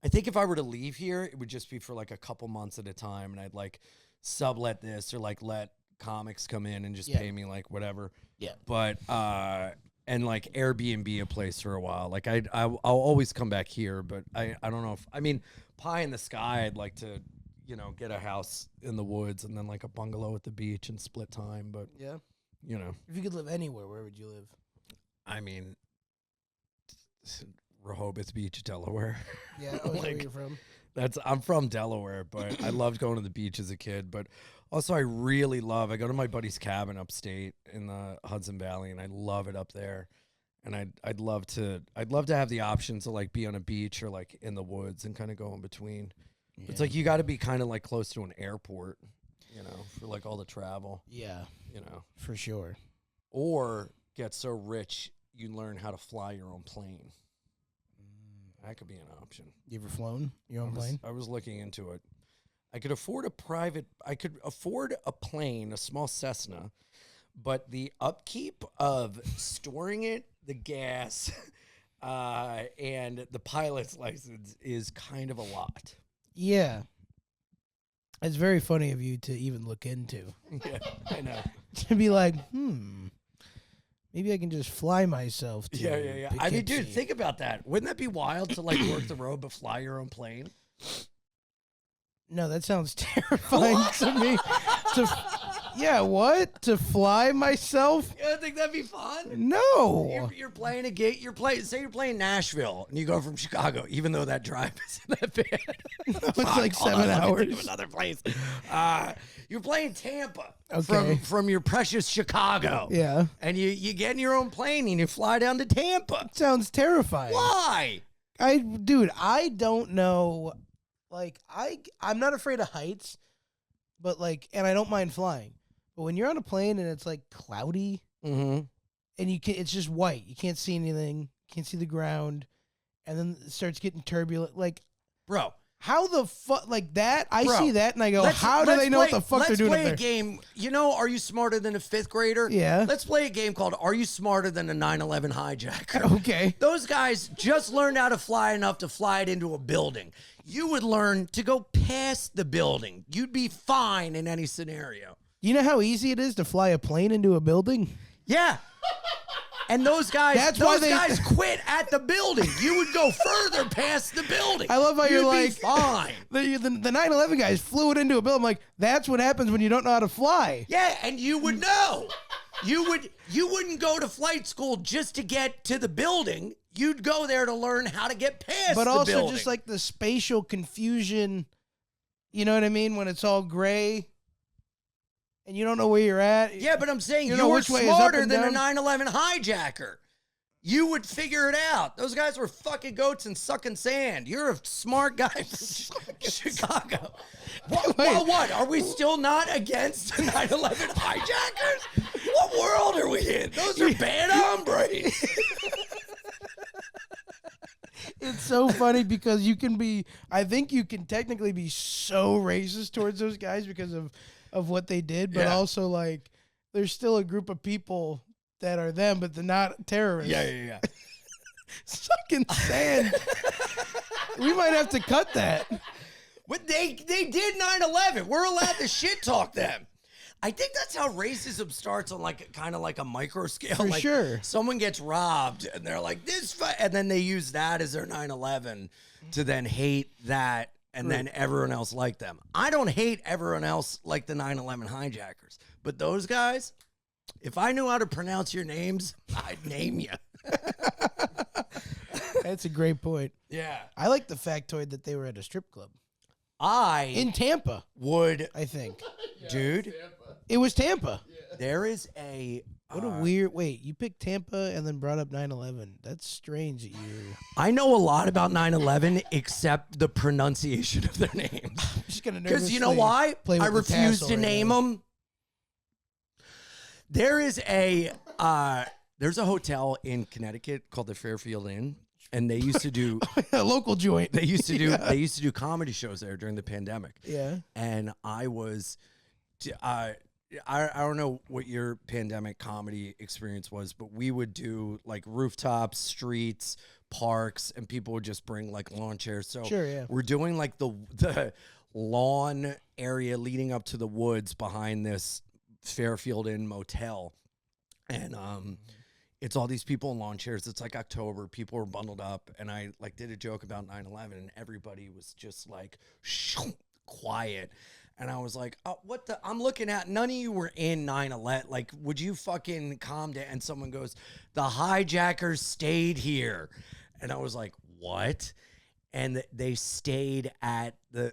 S1: think if I were to leave here, it would just be for like a couple months at a time, and I'd like sublet this or like let comics come in and just pay me like whatever.
S3: Yeah.
S1: But and like Airbnb a place for a while. Like I'll always come back here, but I don't know if, I mean, pie in the sky, I'd like to, you know, get a house in the woods and then like a bungalow at the beach and split time. But
S3: Yeah.
S1: you know,
S3: If you could live anywhere, where would you live?
S1: I mean, Rehoboth Beach, Delaware.
S3: Yeah. Oh,
S1: Like,
S3: where you're from?
S1: I'm from Delaware, but I loved going to the beach as a kid. But also, I go to my buddy's cabin upstate in the Hudson Valley, and I love it up there. And I'd love to have the option to like be on a beach or like in the woods and kind of go in between.
S3: Yeah.
S1: It's like you got to be kind of like close to an airport, you know, for like all the travel,
S3: Yeah,
S1: you know,
S3: for sure.
S1: or get so rich you learn how to fly your own plane. That could be an option.
S3: You ever flown your own plane?
S1: I was looking into it. I could afford a plane, a small Cessna, but the upkeep of storing it, the gas, and the pilot's license is kind of a lot.
S3: Yeah. It's very funny of you to even look into.
S1: Yeah, I know.
S3: To be like, maybe I can just fly myself to
S1: Yeah. I mean, dude,
S3: Poughkeepsie.
S1: think about that. Wouldn't that be wild to like work the road but fly your own plane?
S3: No, that sounds terrifying to me. Yeah, what? To fly myself?
S1: You don't think that'd be fun?
S3: No.
S1: You're playing a gate. Say you're playing Nashville and you go from Chicago, even though that drive isn't that bad.
S3: It's like 7 hours.
S1: Another place. You're playing Tampa
S3: Okay.
S1: from your precious Chicago.
S3: Yeah.
S1: And you get in your own plane and you fly down to Tampa.
S3: Sounds terrifying.
S1: Why?
S3: Dude, I don't know. Like, I'm not afraid of heights, but like, and I don't mind flying. But when you're on a plane and it's like cloudy
S1: Mm-hmm.
S3: and it's just white, you can't see anything, can't see the ground, and then it starts getting turbulent. Like,
S1: Bro.
S3: how the fuck, like that? I
S1: Bro,
S3: see that and I go, how do they know what the fuck they're doing up
S1: Let's play
S3: there?
S1: a game. You know, Are You Smarter Than a Fifth Grader?
S3: Yeah.
S1: Let's play a game called Are You Smarter Than a 9/11 Hijacker?
S3: Okay.
S1: Those guys just learned how to fly enough to fly it into a building. You would learn to go past the building. You'd be fine in any scenario.
S3: You know how easy it is to fly a plane into a building?
S1: Yeah. And those guys, guys quit at the building. You would go further past the building.
S3: I love how
S1: You'd
S3: you're
S1: be
S3: like,
S1: fine.
S3: The 9/11 guys flew it into a building. I'm like, that's what happens when you don't know how to fly.
S1: Yeah, and you would know. You wouldn't go to flight school just to get to the building. You'd go there to learn how to get past
S3: But
S1: the
S3: also
S1: building.
S3: just like the spatial confusion, you know what I mean? When it's all gray and you don't know where you're at.
S1: Yeah, but I'm saying
S3: You know
S1: you're
S3: which way is up
S1: smarter
S3: and
S1: than a
S3: down?
S1: 9/11 hijacker. You would figure it out. Those guys were fucking goats and sucking sand. You're a smart guy from Chicago. What? Are we still not against the 9/11 hijackers? What world are we in? Those are bad hombres.
S3: It's so funny because I think you can technically be so racist towards those guys because of what they did, but
S1: Yeah.
S3: also like there's still a group of people that are them, but they're not terrorists.
S1: Yeah.
S3: Sucking sand. We might have to cut that.
S1: But they did 9/11. We're allowed to shit talk them. I think that's how racism starts on like kind of like a micro scale.
S3: For
S1: like
S3: sure.
S1: Someone gets robbed and they're like and then they use that as their 9/11 to then hate that and then everyone else like them. I don't hate everyone else like the 9/11 hijackers, but those guys, if I knew how to pronounce your names, I'd name you.
S3: That's a great point.
S1: Yeah.
S3: I like the factoid that they were at a strip club
S1: I
S3: in Tampa,
S1: would,
S3: I think.
S1: dude,
S3: It was Tampa.
S1: there is a
S3: What a weird. Wait, you picked Tampa and then brought up 9/11. That's strange that you.
S1: I know a lot about 9/11 except the pronunciation of their names.
S3: I'm just gonna
S1: Because you know
S3: nervously
S1: why?
S3: play with
S1: I
S3: the
S1: refuse
S3: tassel
S1: to
S3: right
S1: name
S3: now.
S1: them. There's a hotel in Connecticut called the Fairfield Inn, and they used to do
S3: A local joint.
S1: they used to do comedy shows there during the pandemic.
S3: Yeah.
S1: And I was I don't know what your pandemic comedy experience was, but we would do like rooftops, streets, parks, and people would just bring like lawn chairs. So
S3: Sure, yeah.
S1: we're doing like the lawn area leading up to the woods behind this Fairfield Inn motel. And it's all these people in lawn chairs. It's like October. People are bundled up. And I like did a joke about 9/11 and everybody was just like quiet. And I was like, oh, what the? I'm looking at, none of you were in 9/11. Like, would you fucking calm down? And someone goes, the hijackers stayed here. And I was like, what? And they stayed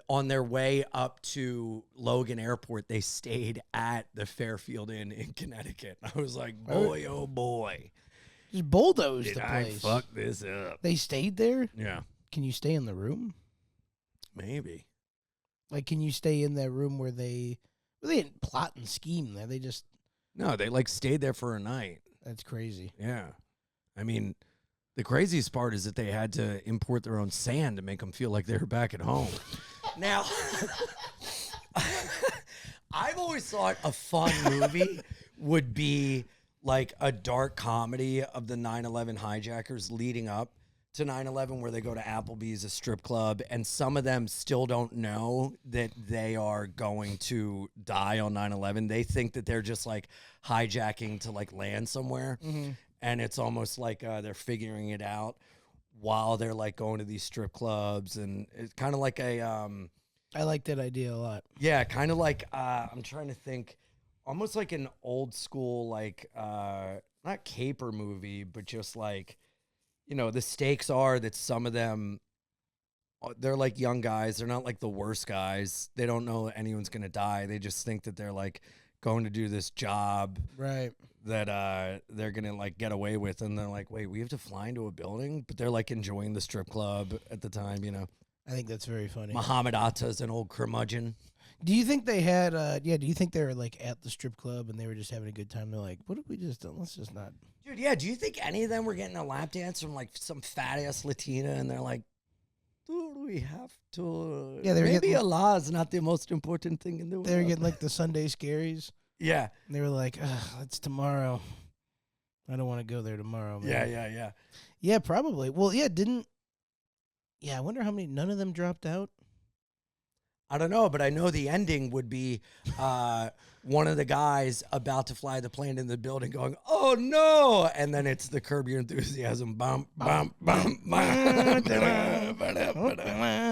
S1: on their way up to Logan Airport, they stayed at the Fairfield Inn in Connecticut. I was like, boy, oh boy.
S3: Just bulldozed
S1: Did
S3: the
S1: I
S3: place.
S1: fuck this up?
S3: They stayed there?
S1: Yeah.
S3: Can you stay in the room?
S1: Maybe.
S3: Like, can you stay in that room where they didn't plot and scheme there. They just...
S1: No, they like stayed there for a night.
S3: That's crazy.
S1: Yeah. I mean, the craziest part is that they had to import their own sand to make them feel like they were back at home. Now, I've always thought a fun movie would be like a dark comedy of the 9/11 hijackers leading up to 9/11, where they go to Applebee's, a strip club, and some of them still don't know that they are going to die on 9/11. They think that they're just like hijacking to like land somewhere.
S3: Mm-hmm.
S1: And it's almost like they're figuring it out while they're like going to these strip clubs. And it's kind of like a,
S3: I like that idea a lot.
S1: yeah, kind of like, I'm trying to think, almost like an old school, like, not caper movie, but just like, you know, the stakes are that some of them, they're like young guys. They're not like the worst guys. They don't know anyone's going to die. They just think that they're like going to do this job
S3: Right.
S1: that they're going to like get away with. And they're like, wait, we have to fly into a building? But they're like enjoying the strip club at the time, you know.
S3: I think that's very funny.
S1: Muhammad Atta's an old curmudgeon.
S3: Do you think they had, do you think they were like at the strip club and they were just having a good time? They're like, what have we just done? Let's just not.
S1: Dude, yeah, do you think any of them were getting a lap dance from like some fat ass Latina and they're like, do we have to?
S3: Yeah, they were
S1: maybe
S3: getting-
S1: Allah is not the most important thing in the world.
S3: They were getting like the Sunday scaries.
S1: Yeah.
S3: And they were like, it's tomorrow. I don't want to go there tomorrow, man.
S1: Yeah.
S3: Yeah, probably. Well, yeah, I wonder how many, none of them dropped out.
S1: I don't know, but I know the ending would be one of the guys about to fly the plane in the building going, oh no. And then it's the Curb Your Enthusiasm. Bum, bum, bum, bum.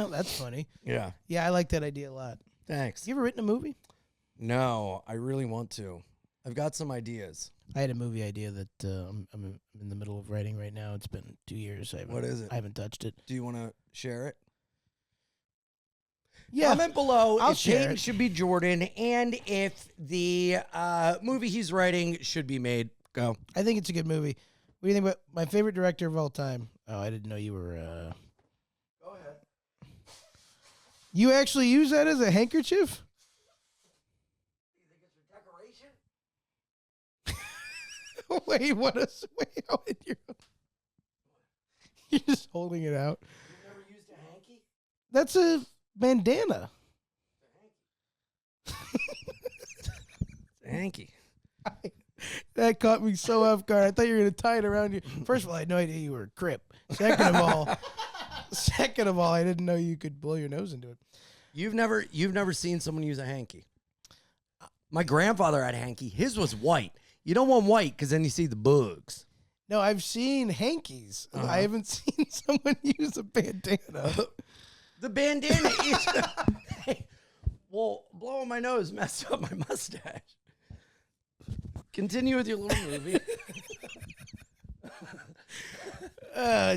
S3: That's funny.
S1: Yeah.
S3: Yeah, I like that idea a lot.
S1: Thanks.
S3: You ever written a movie?
S1: No, I really want to. I've got some ideas.
S3: I had a movie idea that I'm in the middle of writing right now. It's been 2 years.
S1: What is it?
S3: I haven't touched it.
S1: Do you want to share it?
S3: Yeah.
S1: Comment below
S3: I'll
S1: if
S3: share
S1: Peyton
S3: it.
S1: should be Jordan and if the movie he's writing should be made. Go.
S3: I think it's a good movie. What do you think about my favorite director of all time? Oh, I didn't know you were...
S1: Go ahead.
S3: You actually use that as a handkerchief?
S1: You think it's for decoration?
S3: Wait, what is... Wait, how did you... You're just holding it out.
S1: You've never used a hanky?
S3: That's a bandana.
S1: It's a hanky.
S3: That caught me so off guard. I thought you were going to tie it around you. First of all, I had no idea you were a Crip. Second of all, I didn't know you could blow your nose into it.
S1: You've never seen someone use a hanky. My grandfather had a hanky. His was white. You don't want white because then you see the bugs.
S3: No, I've seen hankies.
S1: Uh-huh.
S3: I haven't seen someone use a bandana.
S1: The bandana is... Hey, well, blowing my nose messed up my mustache. Continue with your little movie.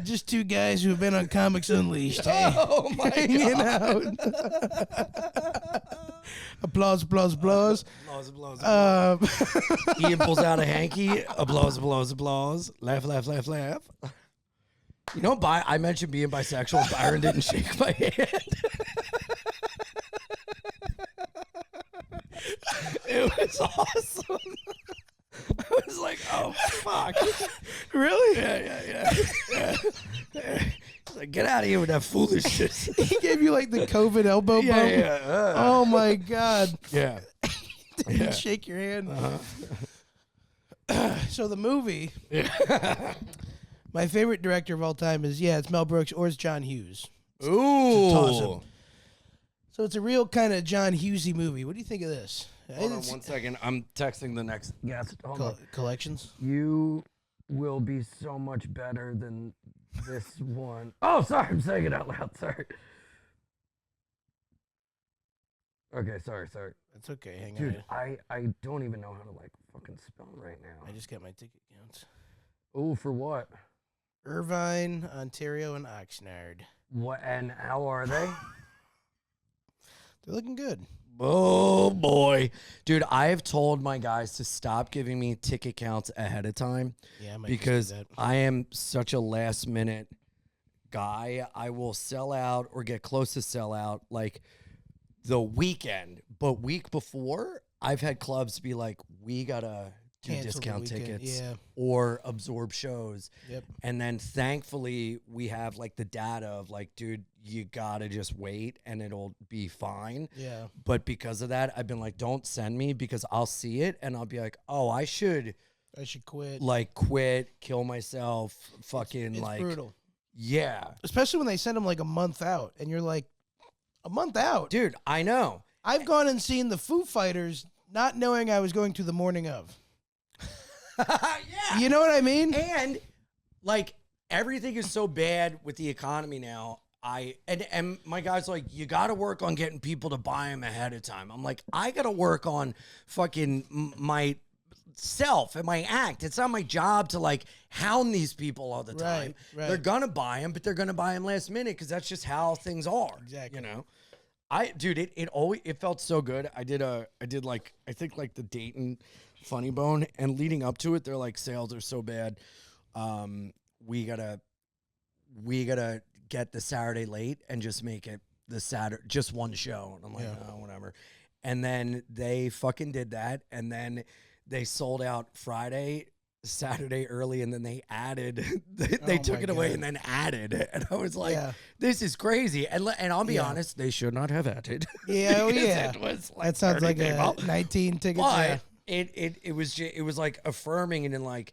S3: Just two guys who have been on Comics Unleashed. Hey,
S1: Oh, my
S3: hanging
S1: God.
S3: out. Applause, applause, applause.
S1: Ian pulls out a hanky. Applause, applause, applause. Laugh, laugh, laugh, laugh. You know, I mentioned being bisexual. Byron didn't shake my hand. It was awesome. I was like, oh, fuck.
S3: Really?
S1: Yeah. He's like, get out of here with that foolishness.
S3: He gave you like the COVID elbow bump.
S1: Yeah.
S3: Oh my God.
S1: Yeah.
S3: Didn't shake your hand. So the movie, my favorite director of all time is, it's Mel Brooks or it's John Hughes.
S1: Ooh.
S3: Toss-up. So it's a real kind of John Hughesy movie. What do you think of this?
S1: Hold on 1 second. I'm texting the next guest. Hold on.
S3: Collections?
S1: You will be so much better than this one. Oh, sorry. I'm saying it out loud. Sorry. Okay, sorry.
S3: That's okay. Hang
S1: Dude,
S3: on.
S1: I don't even know how to, like, fucking spell right now.
S3: I just got my ticket counts.
S1: Oh, for what?
S3: Irvine, Ontario, and Oxnard.
S1: What, and how are they?
S3: They're looking good.
S1: Oh, boy. Dude, I have told my guys to stop giving me ticket counts ahead of time.
S3: Yeah, I might
S1: because
S3: just do that.
S1: I am such a last-minute guy. I will sell out or get close to sell out, like, the weekend. But week before, I've had clubs be like, we got to do
S3: Cancel the
S1: discount
S3: weekend,
S1: tickets
S3: yeah.
S1: or absorb shows.
S3: Yep.
S1: And then thankfully we have like the data of like, dude, you got to just wait and it'll be fine.
S3: Yeah.
S1: But because of that, I've been like, don't send me because I'll see it and I'll be like, oh, I should
S3: quit.
S1: like quit, kill myself, fucking
S3: It's
S1: like
S3: brutal.
S1: Yeah.
S3: Especially when they send them like a month out and you're like, a month out?
S1: Dude, I know.
S3: I've gone and seen the Foo Fighters not knowing I was going to the morning of.
S1: Yeah.
S3: You know what I mean?
S1: And like everything is so bad with the economy now. And my guy's like, you got to work on getting people to buy them ahead of time. I'm like, I got to work on fucking my self and my act. It's not my job to like hound these people all the time.
S3: Right.
S1: They're gonna buy them, but they're gonna buy them last minute because that's just how things are.
S3: Exactly.
S1: You know, it felt so good. I did like I think like the Dayton Funny Bone, and leading up to it, they're like sales are so bad. We gotta get the Saturday late and just make it the Saturday, just one show. And I'm like, oh, whatever. And then they fucking did that, and then they sold out Friday, Saturday early, and then they added, they took it away and then added. And I was like, this is crazy. And I'll be honest, they should not have added.
S3: Yeah, yeah.
S1: It was like
S3: That sounds like a 19 tickets.
S1: but it was like affirming, and then like,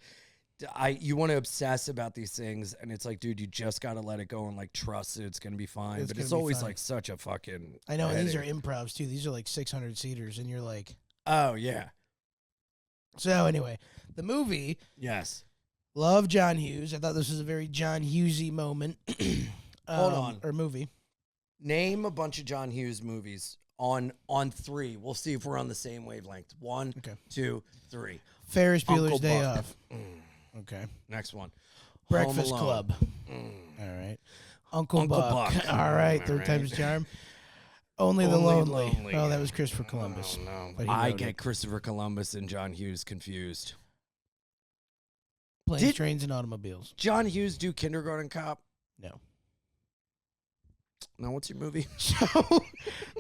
S1: you want to obsess about these things, and it's like, dude, you just got to let it go and like trust it. It's going to be fine. But it's always like such a fucking.
S3: I know, and these are improvs too. These are like 600 seaters, and you're like,
S1: oh, yeah.
S3: So anyway, the movie.
S1: Yes.
S3: Love John Hughes. I thought this was a very John Hughesy moment.
S1: Hold on.
S3: Or movie.
S1: Name a bunch of John Hughes movies on 3. We'll see if we're on the same wavelength. 1, 2, 3.
S3: Ferris Bueller's
S1: Uncle
S3: Day
S1: Buck.
S3: Off. Okay.
S1: Next one.
S3: Breakfast
S1: Home
S3: Club. All right. Uncle Buck.
S1: Buck.
S3: All right. Third
S1: right.
S3: time's charm. Only the Lonely. Oh, that was Christopher Columbus.
S1: No.
S3: But he
S1: I
S3: wrote
S1: get
S3: it.
S1: Christopher Columbus and John Hughes confused.
S3: Planes, Trains, and Automobiles.
S1: John Hughes do Kindergarten Cop?
S3: No.
S1: No, what's your movie?
S3: So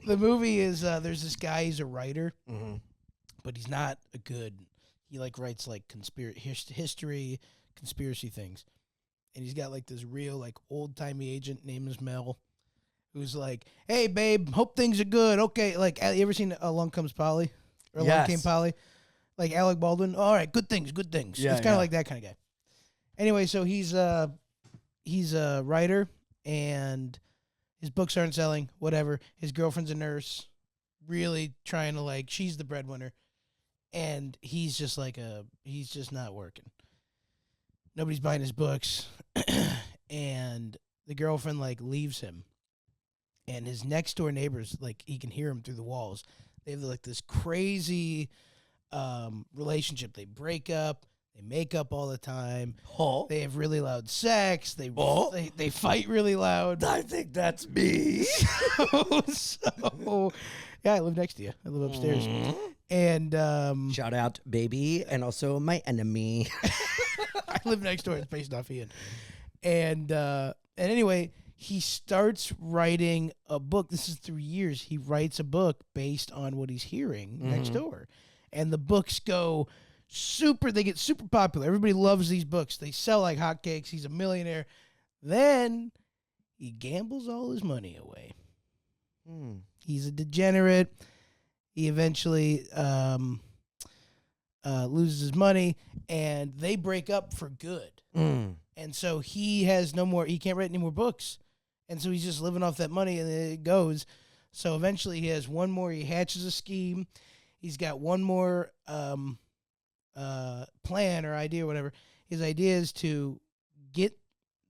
S3: the movie is there's this guy, he's a writer, but he's not a good, he like writes like history, conspiracy things. And he's got like this real like old-timey agent named Mel, who's like, hey babe, hope things are good. Okay, like you ever seen Along Comes Polly? Or Along Came Polly? Like Alec Baldwin. All right, good things.
S1: Yeah,
S3: it's kind of like that kind of guy. Anyway, so he's a writer, and his books aren't selling, whatever. His girlfriend's a nurse, really trying to like, she's the breadwinner. And he's just like he's just not working. Nobody's buying his books. And the girlfriend like leaves him. And his next door neighbors, like he can hear him through the walls. They have like this crazy relationship. They break up. They make up all the time.
S1: Oh.
S3: They have really loud sex. They fight really loud.
S1: I think that's me.
S3: So, yeah, I live next to you. I live upstairs. And
S1: shout out, baby, and also my enemy.
S3: I live next door. It's based off Ian. And anyway, he starts writing a book. This is 3 years. He writes a book based on what he's hearing next door. And the books they get super popular. Everybody loves these books. They sell like hotcakes. He's a millionaire. Then he gambles all his money away. He's a degenerate. He eventually loses his money, and they break up for good. And so he has no more. He can't write any more books, and so he's just living off that money, and it goes. So eventually, he has one more. He hatches a scheme. He's got one more plan or idea, or whatever. His idea is to get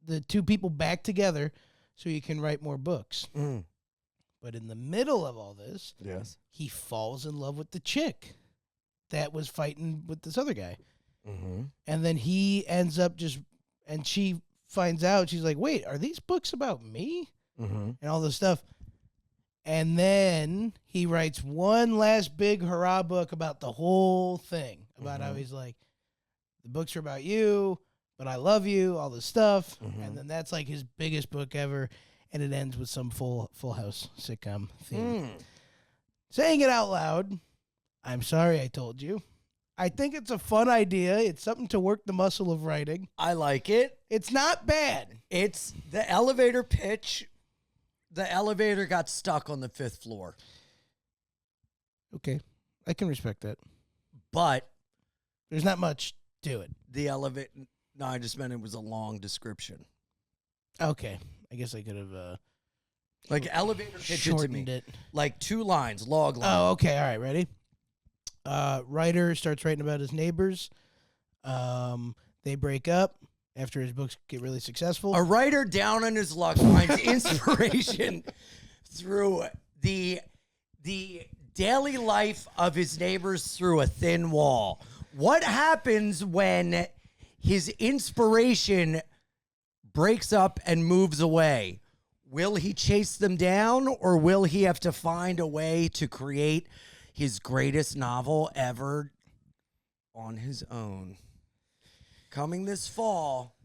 S3: the two people back together so he can write more books. But in the middle of all this,
S1: Yes.
S3: he falls in love with the chick that was fighting with this other guy. And then he ends up and she finds out, she's like, wait, are these books about me? And all this stuff. And then he writes one last big hurrah book about the whole thing, about how he's like, the books are about you, but I love you, all this stuff. And then that's like his biggest book ever. And it ends with some Full House sitcom theme. Saying it out loud, I'm sorry I told you. I think it's a fun idea. It's something to work the muscle of writing.
S1: I like it.
S3: It's not bad.
S1: It's the elevator pitch. The elevator got stuck on the 5th floor.
S3: Okay. I can respect that.
S1: But
S3: There's not much to it.
S1: the elevator... No, I just meant it was a long description.
S3: Okay. I guess I could have
S1: Like elevator pitch it to me.
S3: shortened it.
S1: Like 2 lines, log line.
S3: Oh, okay. All right. Ready? Writer starts writing about his neighbors. They break up after his books get really successful.
S1: A writer down on his luck finds inspiration through the daily life of his neighbors through a thin wall. What happens when his inspiration breaks up and moves away? Will he chase them down, or will he have to find a way to create his greatest novel ever on his own? Coming this fall,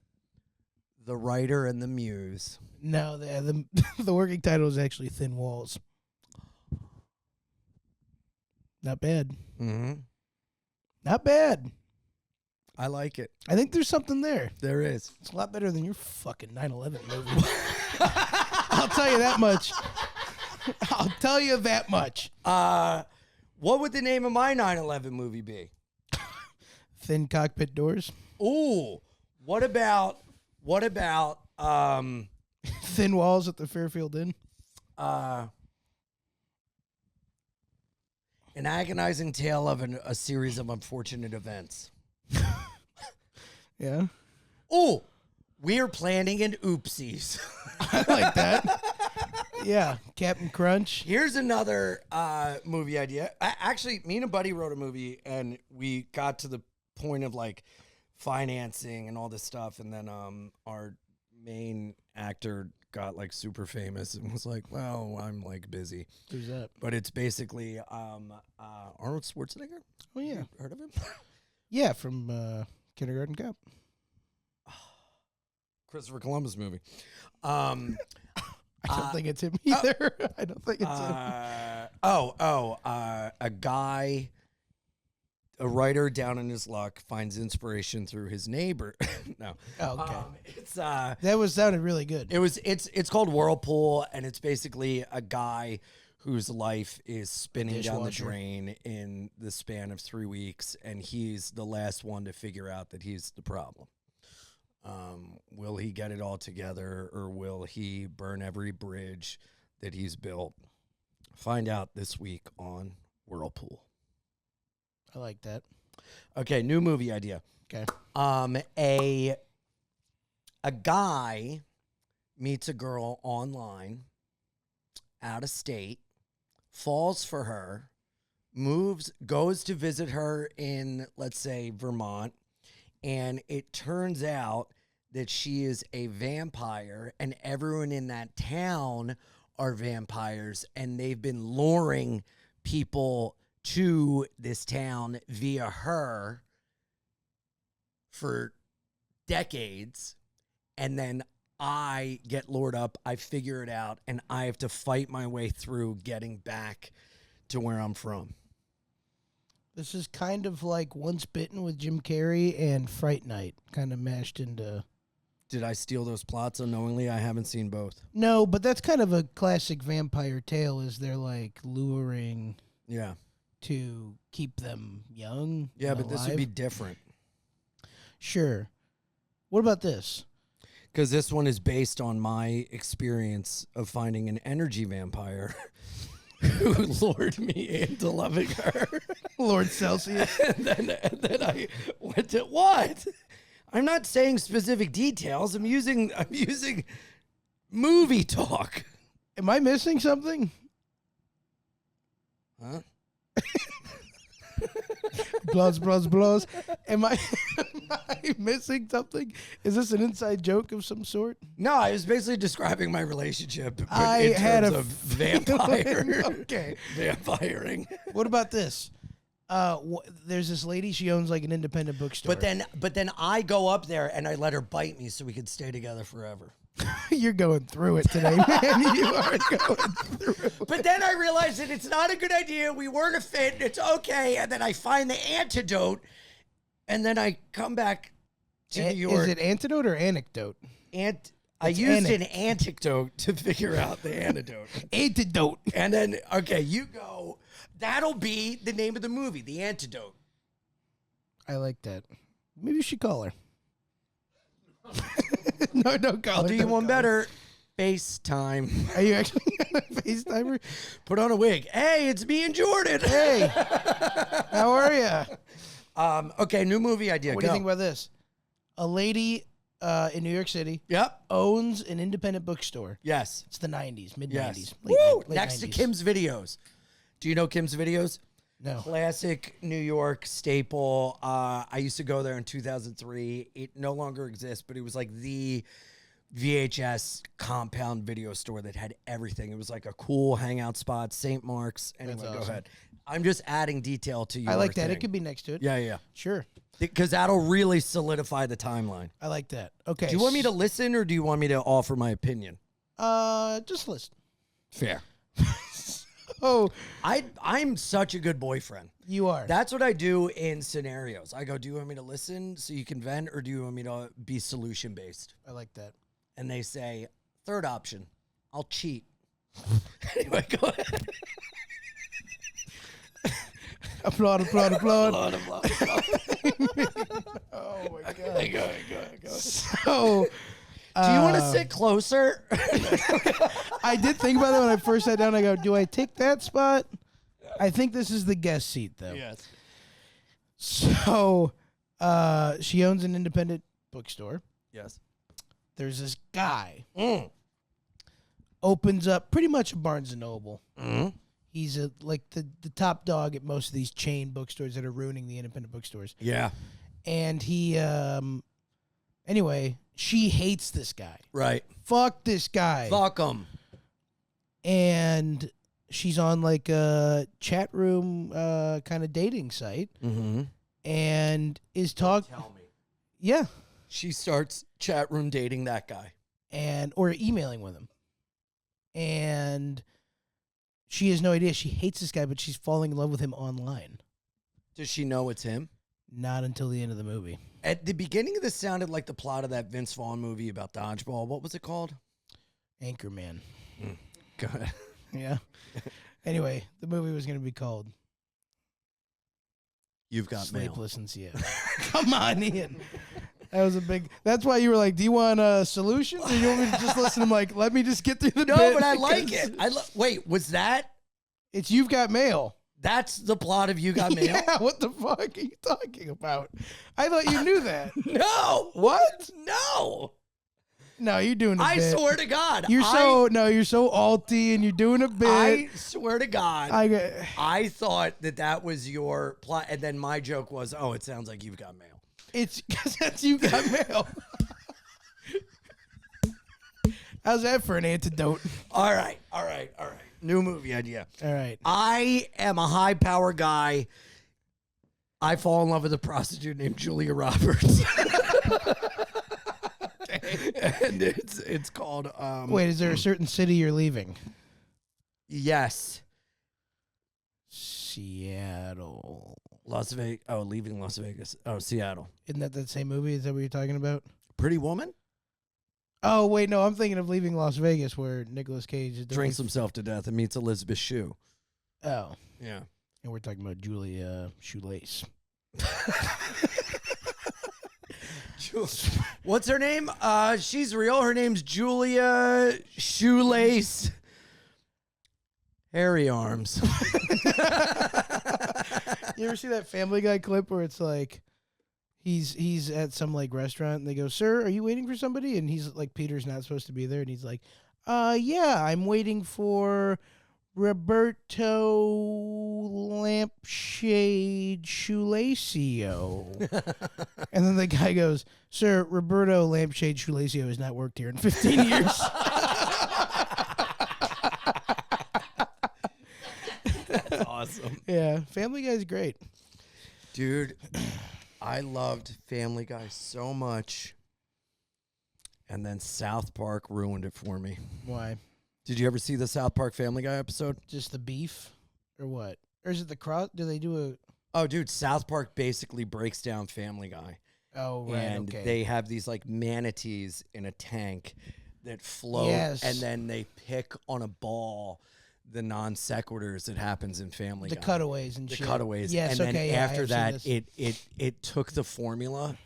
S1: The Writer and the Muse.
S3: No, the the working title is actually Thin Walls. Not bad. Not bad.
S1: I like it.
S3: I think there's something there.
S1: There is.
S3: It's a lot better than your fucking 9/11 movie. I'll tell you that much. I'll tell you that much.
S1: What would the name of my 9/11 movie be?
S3: Thin cockpit doors.
S1: Ooh, what about
S3: Thin walls at the Fairfield Inn.
S1: an agonizing tale of a series of unfortunate events?
S3: Yeah.
S1: Ooh, we're planning an oopsies.
S3: I like that. Yeah. Captain Crunch.
S1: Here's another movie idea. Actually, me and a buddy wrote a movie, and we got to the point of like financing and all this stuff, and then our main actor got like super famous and was like, well, I'm like busy.
S3: Who's that?
S1: But it's basically Arnold Schwarzenegger.
S3: Oh, yeah.
S1: You heard of him?
S3: Yeah, from Kindergarten Cop.
S1: Christopher Columbus movie.
S3: I don't think it's him either. I don't think it's him.
S1: A guy, a writer down in his luck finds inspiration through his neighbor. No.
S3: Oh, okay.
S1: It's
S3: That sounded really good.
S1: it's called Whirlpool, and it's basically a guy whose life is spinning down the
S3: Dishwasher.
S1: drain in the span of 3 weeks, and he's the last one to figure out that he's the problem. Will he get it all together, or will he burn every bridge that he's built? Find out this week on Whirlpool.
S3: I like that.
S1: Okay, new movie idea.
S3: Okay.
S1: A guy meets a girl online, out of state, falls for her, goes to visit her in, let's say, Vermont, and it turns out that she is a vampire, and everyone in that town are vampires, and they've been luring people to this town via her for decades. And then I get lured up, I figure it out, and I have to fight my way through getting back to where I'm from.
S3: This is kind of like Once Bitten with Jim Carrey and Fright Night, kind of mashed into...
S1: Did I steal those plots unknowingly? I haven't seen both.
S3: No, but that's kind of a classic vampire tale, is they're like luring...
S1: Yeah.
S3: to keep them young.
S1: Yeah,
S3: and
S1: but this would
S3: alive.
S1: be different.
S3: Sure. What about this?
S1: Because this one is based on my experience of finding an energy vampire who lured me into loving her.
S3: Lord Celsius.
S1: and then I went to what? I'm not saying specific details. I'm using movie talk.
S3: Am I missing something?
S1: Huh?
S3: Blows. Am I missing something? Is this an inside joke of some sort?
S1: No, I was basically describing my relationship but
S3: I
S1: in
S3: had
S1: terms
S3: a
S1: of vampire.
S3: Okay.
S1: Vampiring.
S3: What about this? There's this lady. She owns like an independent bookstore.
S1: But then I go up there and I let her bite me so we could stay together forever.
S3: You're going through it today, man. You are going through it.
S1: But then I realized that it's not a good idea. We weren't a fit. It's okay. And then I find the antidote. And then I come back to New York.
S3: Is it antidote or anecdote?
S1: I used an antidote to figure out the antidote.
S3: Antidote.
S1: And then, okay, you go. That'll be the name of the movie, The Antidote.
S3: I like that. Maybe you should call her. No, don't call
S1: I'll
S3: her.
S1: do you
S3: Don't
S1: one
S3: call her.
S1: better. FaceTime.
S3: Are you actually going to FaceTime her?
S1: Put on a wig. Hey, it's me and Jordan.
S3: Hey, how are you?
S1: Okay, new movie idea.
S3: What do you think about this? A lady in New York City
S1: Yep.
S3: owns an independent bookstore.
S1: Yes.
S3: It's the 90s, mid-90s.
S1: Yes.
S3: Late,
S1: Woo!
S3: late
S1: Next
S3: 90s.
S1: to Kim's Videos. Do you know Kim's Videos?
S3: No.
S1: Classic New York staple. I used to go there in 2003. It no longer exists, but it was like the VHS compound video store that had everything. It was like a cool hangout spot, St. Mark's. Anyway,
S3: That's
S1: go
S3: awesome.
S1: ahead. I'm just adding detail to your
S3: I like that.
S1: thing.
S3: It could be next to it.
S1: Yeah.
S3: Sure.
S1: Because that'll really solidify the timeline.
S3: I like that. Okay.
S1: Do you want me to listen or do you want me to offer my opinion?
S3: Just listen.
S1: Fair.
S3: Oh,
S1: I'm such a good boyfriend.
S3: you are.
S1: That's what I do in scenarios. I go, do you want me to listen so you can vent or do you want me to be solution based?
S3: I like that.
S1: And they say, third option, I'll cheat. Anyway, go ahead.
S3: Applaud.
S1: Applaud, applaud.
S3: Oh my
S1: Go
S3: god.
S1: ahead.
S3: So,
S1: Do you want to sit closer?
S3: I did think about that when I first sat down. I go, do I take that spot? I think this is the guest seat, though.
S1: Yes.
S3: So, she owns an independent bookstore.
S1: Yes.
S3: There's this guy
S1: Mm.
S3: opens up pretty much a Barnes and Noble.
S1: Mm.
S3: He's like the top dog at most of these chain bookstores that are ruining the independent bookstores.
S1: Yeah.
S3: And he, anyway, she hates this guy.
S1: Right.
S3: Fuck this guy.
S1: Fuck them.
S3: And she's on like a chat room kind of dating site
S1: Mm-hmm.
S3: and is talking.
S1: Tell me.
S3: Yeah.
S1: She starts chat room dating that guy.
S3: Or emailing with him. And she has no idea. She hates this guy, but she's falling in love with him online.
S1: Does she know it's him?
S3: Not until the end of the movie.
S1: At the beginning of this sounded like the plot of that Vince Vaughn movie about dodgeball. What was it called?
S3: Anchorman.
S1: Go ahead.
S3: Yeah. Anyway, the movie was going to be called
S1: You've got mail.
S3: Sleepless in Seattle. Come on, Ian. That was a big. That's why you were like, "Do you want a solution, or do you want me to just listen?" I'm like, "Let me just get through the
S1: No,
S3: bit
S1: but I like
S3: because
S1: it. Wait, was that?
S3: It's You've Got Mail.
S1: That's the plot of You Got Mail?
S3: Yeah, what the fuck are you talking about? I thought you knew that.
S1: No.
S3: What?
S1: No.
S3: No, you're doing a
S1: I
S3: bit.
S1: swear to God.
S3: You're so alty, and you're doing a bit.
S1: I swear to God.
S3: I
S1: I thought that was your plot, and then my joke was, "Oh, it sounds like You've Got Mail."
S3: It's because that's You've Got Mail. How's that for an antidote?
S1: All right. New movie idea.
S3: All right.
S1: I am a high power guy. I fall in love with a prostitute named Julia Roberts. And it's called
S3: Wait, is there a certain city you're leaving?
S1: Yes.
S3: Seattle.
S1: Las Vegas. Oh, leaving Las Vegas. Oh, Seattle.
S3: Isn't that same movie? Is that what you're talking about?
S1: Pretty Woman?
S3: Oh, wait, no, I'm thinking of Leaving Las Vegas where Nicolas Cage is
S1: Drinks himself to death and meets Elizabeth Shue.
S3: Oh.
S1: Yeah.
S3: And we're talking about Julia Shoelace.
S1: What's her name? She's real. Her name's Julia Shoelace. Hairy arms.
S3: You ever see that Family Guy clip where it's like he's at some like restaurant and they go, "Sir, are you waiting for somebody?" And he's like, Peter's not supposed to be there, and he's like, yeah, I'm waiting for Roberto Lampshade Shoelacio." And then the guy goes, "Sir, Roberto Lampshade Shoelacio has not worked here in 15 years."
S1: That's awesome.
S3: Yeah, Family Guy's great.
S1: Dude, I loved Family Guy so much. And then South Park ruined it for me.
S3: Why?
S1: Did you ever see the South Park Family Guy episode?
S3: Just the beef? Or what? Or is it the cross? Do they do a...
S1: Oh, dude, South Park basically breaks down Family Guy.
S3: Oh, right,
S1: And
S3: okay.
S1: they have these like manatees in a tank that float.
S3: Yes.
S1: And then they pick on a ball the non sequiturs that happens in Family
S3: The
S1: Guy.
S3: cutaways and
S1: The
S3: shit.
S1: cutaways.
S3: Yes,
S1: and then
S3: okay, yeah,
S1: after
S3: I've seen
S1: that,
S3: this.
S1: it took the formula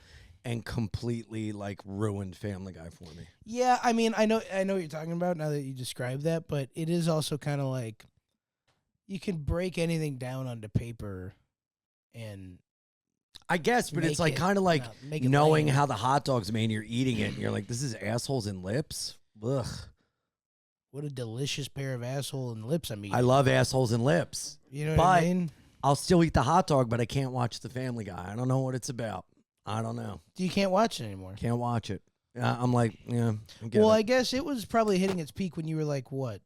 S1: and completely like ruined Family Guy for me.
S3: Yeah, I mean, I know what you're talking about now that you describe that, but it is also kind of like you can break anything down onto paper and
S1: I guess, but it's like kind of like
S3: make it
S1: knowing
S3: lame.
S1: how the hot dog's made and you're eating it and you're like, this is assholes and lips. Ugh.
S3: What a delicious pair of asshole and lips I'm eating.
S1: I love assholes and lips.
S3: You know what
S1: but
S3: I mean?
S1: I'll still eat the hot dog, but I can't watch the Family Guy. I don't know what it's about. I don't know.
S3: You can't watch it anymore.
S1: Can't watch it. I'm like, yeah.
S3: Well, I guess it was probably hitting its peak when you were like, what,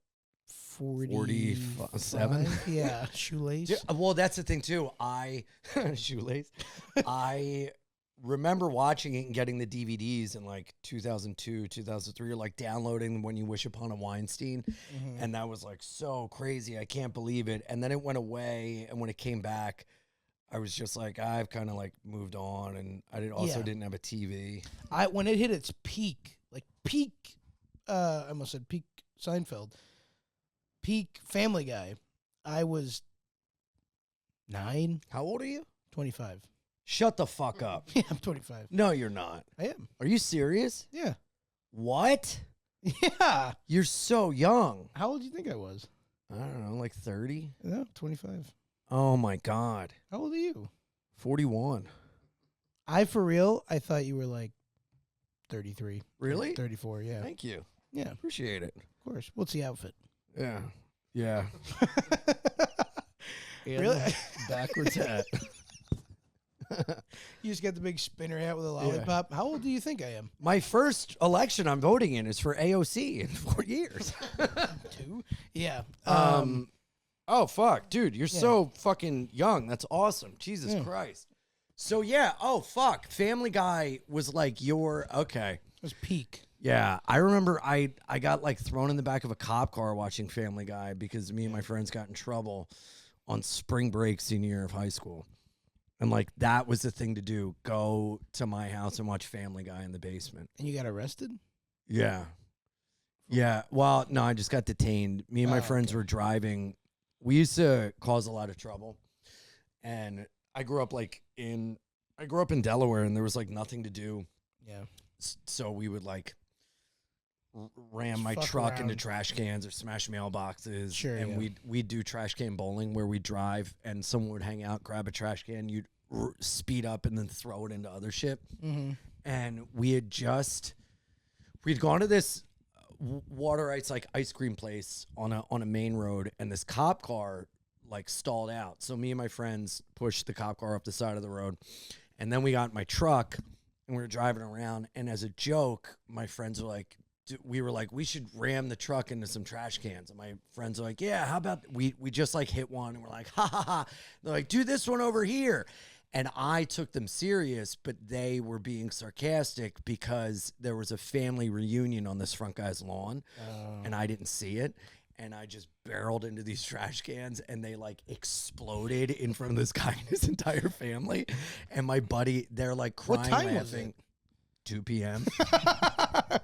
S1: 47?
S3: Yeah, shoelace.
S1: Yeah, well, that's the thing too. Shoelace. I remember watching it and getting the DVDs in like 2002, 2003, or like downloading When You Wish Upon a Weinstein, and that was like so crazy. I can't believe it. And then it went away, and when it came back, I was just like, I've kind of like moved on, and I didn't have a TV.
S3: When it hit its peak, like peak, I almost said peak Seinfeld, peak Family Guy, I was 9.
S1: How old are you?
S3: 25.
S1: Shut the fuck up.
S3: Yeah, I'm 25.
S1: No, you're not.
S3: I am.
S1: Are you serious?
S3: Yeah.
S1: What?
S3: Yeah.
S1: You're so young.
S3: How old do you think I was?
S1: I don't know, like 30?
S3: No, 25.
S1: Oh my God.
S3: How old are you?
S1: 41.
S3: I thought you were like 33.
S1: Really?
S3: 34, yeah.
S1: Thank you.
S3: Yeah,
S1: Appreciate it.
S3: of course. What's the outfit?
S1: Yeah. Yeah.
S3: Really?
S1: Backwards hat.
S3: You just got the big spinner hat with a lollipop. How old do you think I am?
S1: My first election I'm voting in is for AOC in 4 years.
S3: 2? Yeah.
S1: Oh, fuck. Dude, you're so fucking young. That's awesome. Jesus
S3: Yeah.
S1: Christ. So, yeah. Oh, fuck. Family Guy was like okay.
S3: It was peak.
S1: Yeah, I remember I got like thrown in the back of a cop car watching Family Guy because me and my friends got in trouble on spring break senior year of high school. And like that was the thing to do. Go to my house and watch Family Guy in the basement.
S3: And you got arrested?
S1: Yeah. Yeah. Well, no, I just got detained. Me and my friends were driving. We used to cause a lot of trouble. And I grew up in Delaware and there was like nothing to do.
S3: Yeah.
S1: So we would like ram
S3: Just
S1: my
S3: fuck
S1: truck
S3: around.
S1: into trash cans or smash mailboxes.
S3: Sure,
S1: and
S3: yeah.
S1: we'd do trash can bowling where we'd drive and someone would hang out, grab a trash can, you'd speed up and then throw it into other shit.
S3: Mm-hmm.
S1: And we'd gone to this water ice like ice cream place on a main road, and this cop car like stalled out. So me and my friends pushed the cop car up the side of the road, and then we got in my truck and we were driving around. And as a joke, my friends were like, we should ram the truck into some trash cans. And my friends are like, yeah, how about we just like hit one, and we're like, ha ha ha. They're like, do this one over here. And I took them serious, but they were being sarcastic because there was a family reunion on this front guy's lawn, and I didn't see it. And I just barreled into these trash cans, and they like exploded in front of this guy and his entire family. And my buddy, they're like crying,
S3: What time
S1: laughing.
S3: was it?
S1: 2 p.m.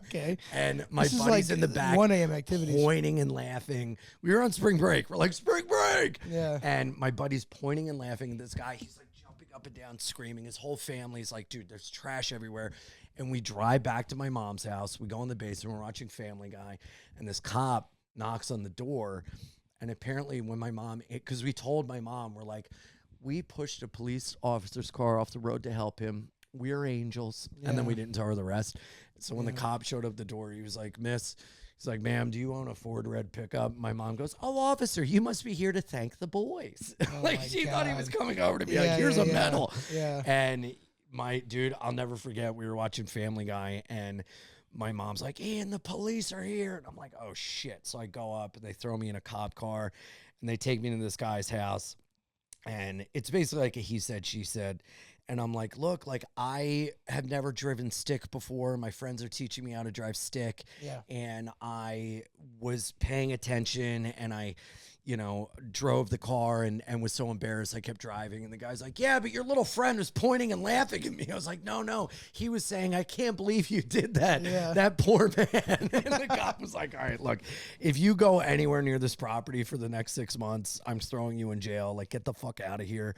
S3: Okay.
S1: And my
S3: This is
S1: buddy's
S3: like
S1: in the back
S3: 1 a.m. activities.
S1: pointing and laughing. We were on spring break. We're like, spring break!
S5: Frank.
S3: Yeah.
S5: And my buddy's pointing and laughing at this guy. He's like jumping up and down, screaming. His whole family's like, dude, there's trash everywhere. And we drive back to my mom's house. We go in the basement. We're watching Family Guy. And this cop knocks on the door. And apparently when my mom, because we told my mom, we're like, we pushed a police officer's car off the road to help him. We're angels. And then we didn't tell her the rest. So when the cop showed up the door, he was like, Miss, he's like, ma'am, do you own a Ford Red pickup? My mom goes, oh, officer, you must be here to thank the boys. Like she thought he was coming over to be like, here's a medal.
S3: Yeah.
S5: And my dude, I'll never forget, we were watching Family Guy and my mom's like, Ian, the police are here. And I'm like, oh shit. So I go up and they throw me in a cop car and they take me to this guy's house. And it's basically like a he said, she said. And I'm like, look, like I have never driven stick before. My friends are teaching me how to drive stick.
S3: Yeah.
S5: And I was paying attention and I, you know, drove the car and was so embarrassed I kept driving. And the guy's like, yeah, but your little friend was pointing and laughing at me. I was like, no. He was saying, I can't believe you did that.
S3: Yeah.
S5: That poor man. And the cop was like, all right, look, if you go anywhere near this property for the next 6 months, I'm throwing you in jail. Like, get the fuck out of here.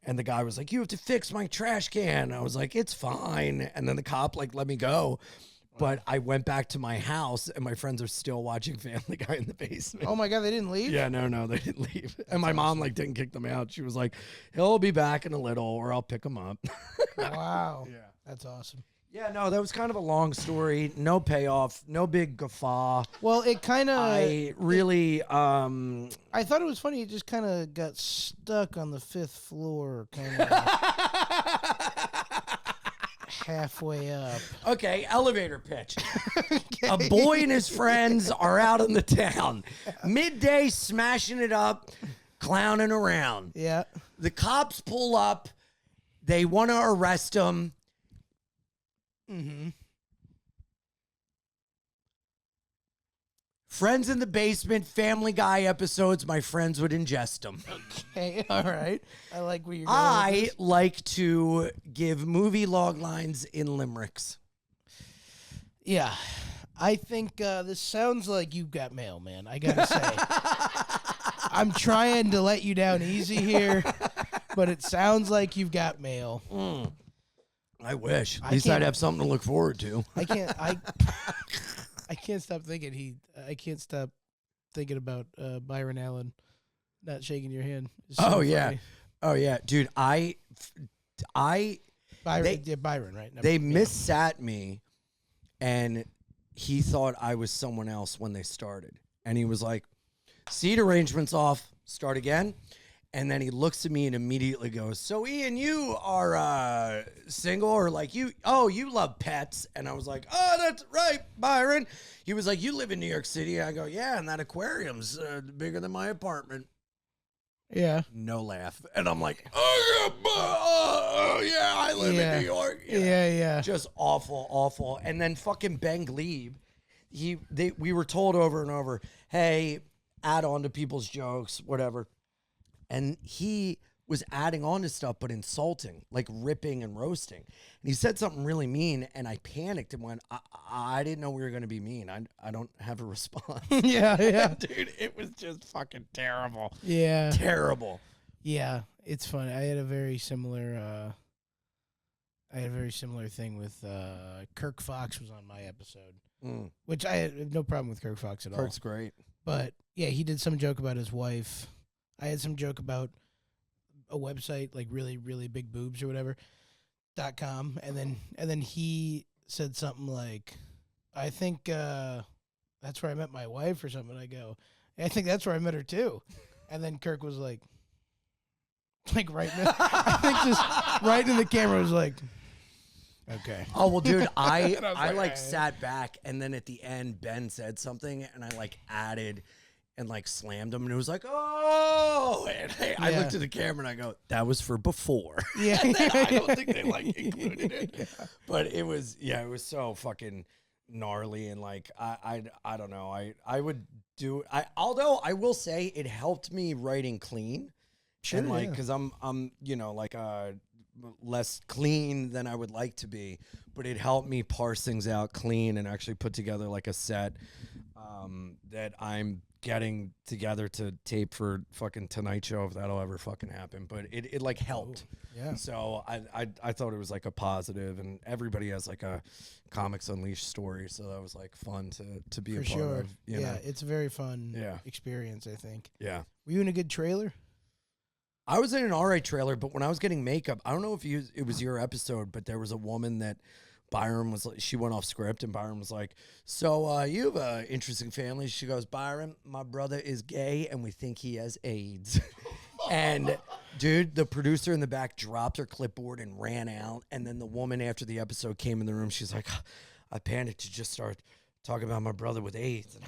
S5: And the guy was like, you have to fix my trash can. I was like, it's fine. And then the cop like let me go. But I went back to my house and my friends are still watching Family Guy in the basement.
S3: Oh my God, they didn't leave?
S5: Yeah, no, they didn't leave. And my mom like didn't kick them out. She was like, he'll be back in a little or I'll pick him up.
S3: Wow.
S5: Yeah.
S3: That's awesome.
S5: Yeah, no, that was kind of a long story. No payoff, no big guffaw.
S3: Well, it kind of...
S5: I really,
S3: I thought it was funny. It just kind of got stuck on the 5th floor, kind of halfway up.
S5: Okay, elevator pitch. A boy and his friends are out in the town. Midday, smashing it up, clowning around.
S3: Yeah.
S5: The cops pull up. They want to arrest him.
S3: Mm-hmm.
S5: Friends in the basement, Family Guy episodes, my friends would ingest them.
S3: Okay, all right. I like where you're going with
S5: I
S3: this.
S5: like to give movie log lines in limericks.
S3: Yeah. I think this sounds like you've got mail, man. I got to say. I'm trying to let you down easy here, but it sounds like you've got mail.
S5: I wish. At
S3: I
S5: least
S3: can't-
S5: I'd have something to look forward to.
S3: I can't stop thinking I can't stop thinking about Byron Allen not shaking your hand. It's so funny.
S5: Oh yeah, dude. I
S3: Byron, right?
S5: they missat me, and he thought I was someone else when they started, and he was like, "Seat arrangements off. Start again." And then he looks at me and immediately goes, so Ian, you are single or like you love pets. And I was like, oh, that's right, Byron. He was like, you live in New York City. I go, yeah, and that aquarium's bigger than my apartment.
S3: Yeah.
S5: No laugh. And I'm like, yeah, I live in New York.
S3: Yeah.
S5: Just awful. And then fucking Ben Glebe, we were told over and over, hey, add on to people's jokes, whatever. And he was adding on to stuff, but insulting, like ripping and roasting. And he said something really mean, and I panicked and went, I didn't know we were going to be mean. I don't have a response.
S3: Yeah.
S5: Dude, it was just fucking terrible.
S3: Yeah.
S5: Terrible.
S3: Yeah. It's funny. I had a very similar thing with Kirk Fox was on my episode, which I had no problem with Kirk Fox at all.
S5: Kirk's great.
S3: But yeah, he did some joke about his wife. I had some joke about a website, like really, really big boobs or whatever, .com. And then he said something like, I think that's where I met my wife or something. I go, I think that's where I met her too. And then Kirk was like right in the, I think just right in the camera was like, okay.
S5: Oh, well, dude, I
S3: like,
S5: like sat back, and then at the end, Ben said something, and I like added and like slammed him, and it was like, oh, and I looked at the camera and I go, that was for before.
S3: Yeah.
S5: And then I don't think they like included it, but it was so fucking gnarly, and like I don't know, I would do although I will say it helped me writing clean, and like because I'm like less clean than I would like to be, but it helped me parse things out clean and actually put together like a set.
S1: that I'm getting together to tape for fucking Tonight Show, if that'll ever fucking happen. But it like helped.
S3: Yeah.
S1: So I thought it was like a positive, and everybody has like a Comics Unleashed story, so that was like fun to be
S3: For
S1: a part
S3: sure.
S1: of. You
S3: Yeah,
S1: know?
S3: it's a very fun
S1: Yeah.
S3: experience, I think.
S1: Yeah.
S3: Were you in a good trailer?
S1: I was in an alright trailer, but when I was getting makeup, I don't know if it was your episode, but there was a woman that Byron was like, she went off script, and Byron was like, so you have an interesting family. She goes, Byron, my brother is gay, and we think he has AIDS. And dude, the producer in the back dropped her clipboard and ran out. And then the woman after the episode came in the room. She's like, I panicked to just start talking about my brother with AIDS, and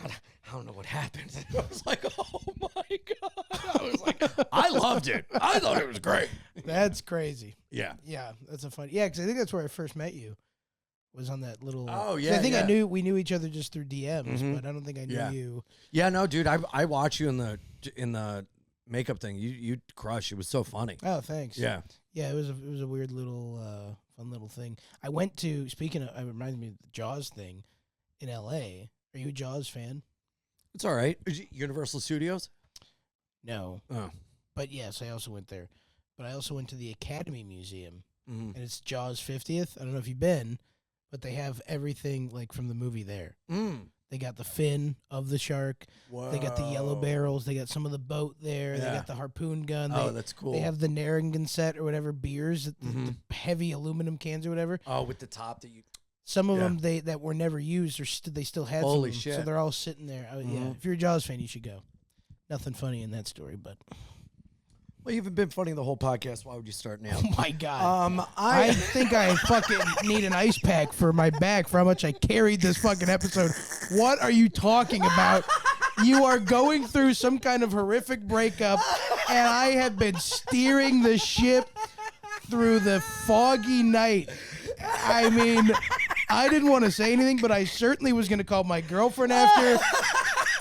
S1: I don't know what happened. And I was like, oh my God. I was like, I loved it. I thought it was great.
S3: That's crazy.
S1: Yeah.
S3: Yeah, that's a fun. Yeah, because I think that's where I first met you. Was on that little.
S1: Oh,
S3: 'cause
S1: yeah,
S3: I think
S1: yeah.
S3: we knew each other just through DMs,
S1: Mhm.
S3: but I don't think I knew
S1: Yeah.
S3: you.
S1: Yeah, no, dude, I watched you in the makeup thing. You crush. It was so funny.
S3: Oh, thanks.
S1: Yeah.
S3: Yeah, it was a weird little fun little thing. I went to, speaking of, it reminds me of the Jaws thing in LA. Are you a Jaws fan?
S1: It's all right. Universal Studios?
S3: No.
S1: Oh.
S3: But yes, I also went there. But I also went to the Academy Museum,
S1: Mm-hmm.
S3: and it's Jaws 50th. I don't know if you've been, but they have everything like from the movie there. They got the fin of the shark.
S1: Whoa.
S3: They got the yellow barrels. They got some of the boat there. They
S1: Yeah.
S3: got the harpoon gun.
S1: Oh,
S3: they,
S1: that's cool.
S3: They have the Narragansett or whatever beers,
S1: Mhm.
S3: the heavy aluminum cans or whatever.
S1: Oh, with the top that you...
S3: Some of
S1: Yeah.
S3: them that were never used, or they still had
S1: Holy
S3: some of them,
S1: shit.
S3: so they're all sitting there. Yeah,
S1: Mhm.
S3: if you're a Jaws fan, you should go. Nothing funny in that story, but
S1: Well, you've been funny the whole podcast. Why would you start now?
S3: oh my god,
S1: I
S3: I think I fucking need an ice pack for my back for how much I carried this fucking episode. What are you talking about? You are going through some kind of horrific breakup, and I have been steering the ship through the foggy night. I mean, I didn't want to say anything, but I certainly was going to call my girlfriend after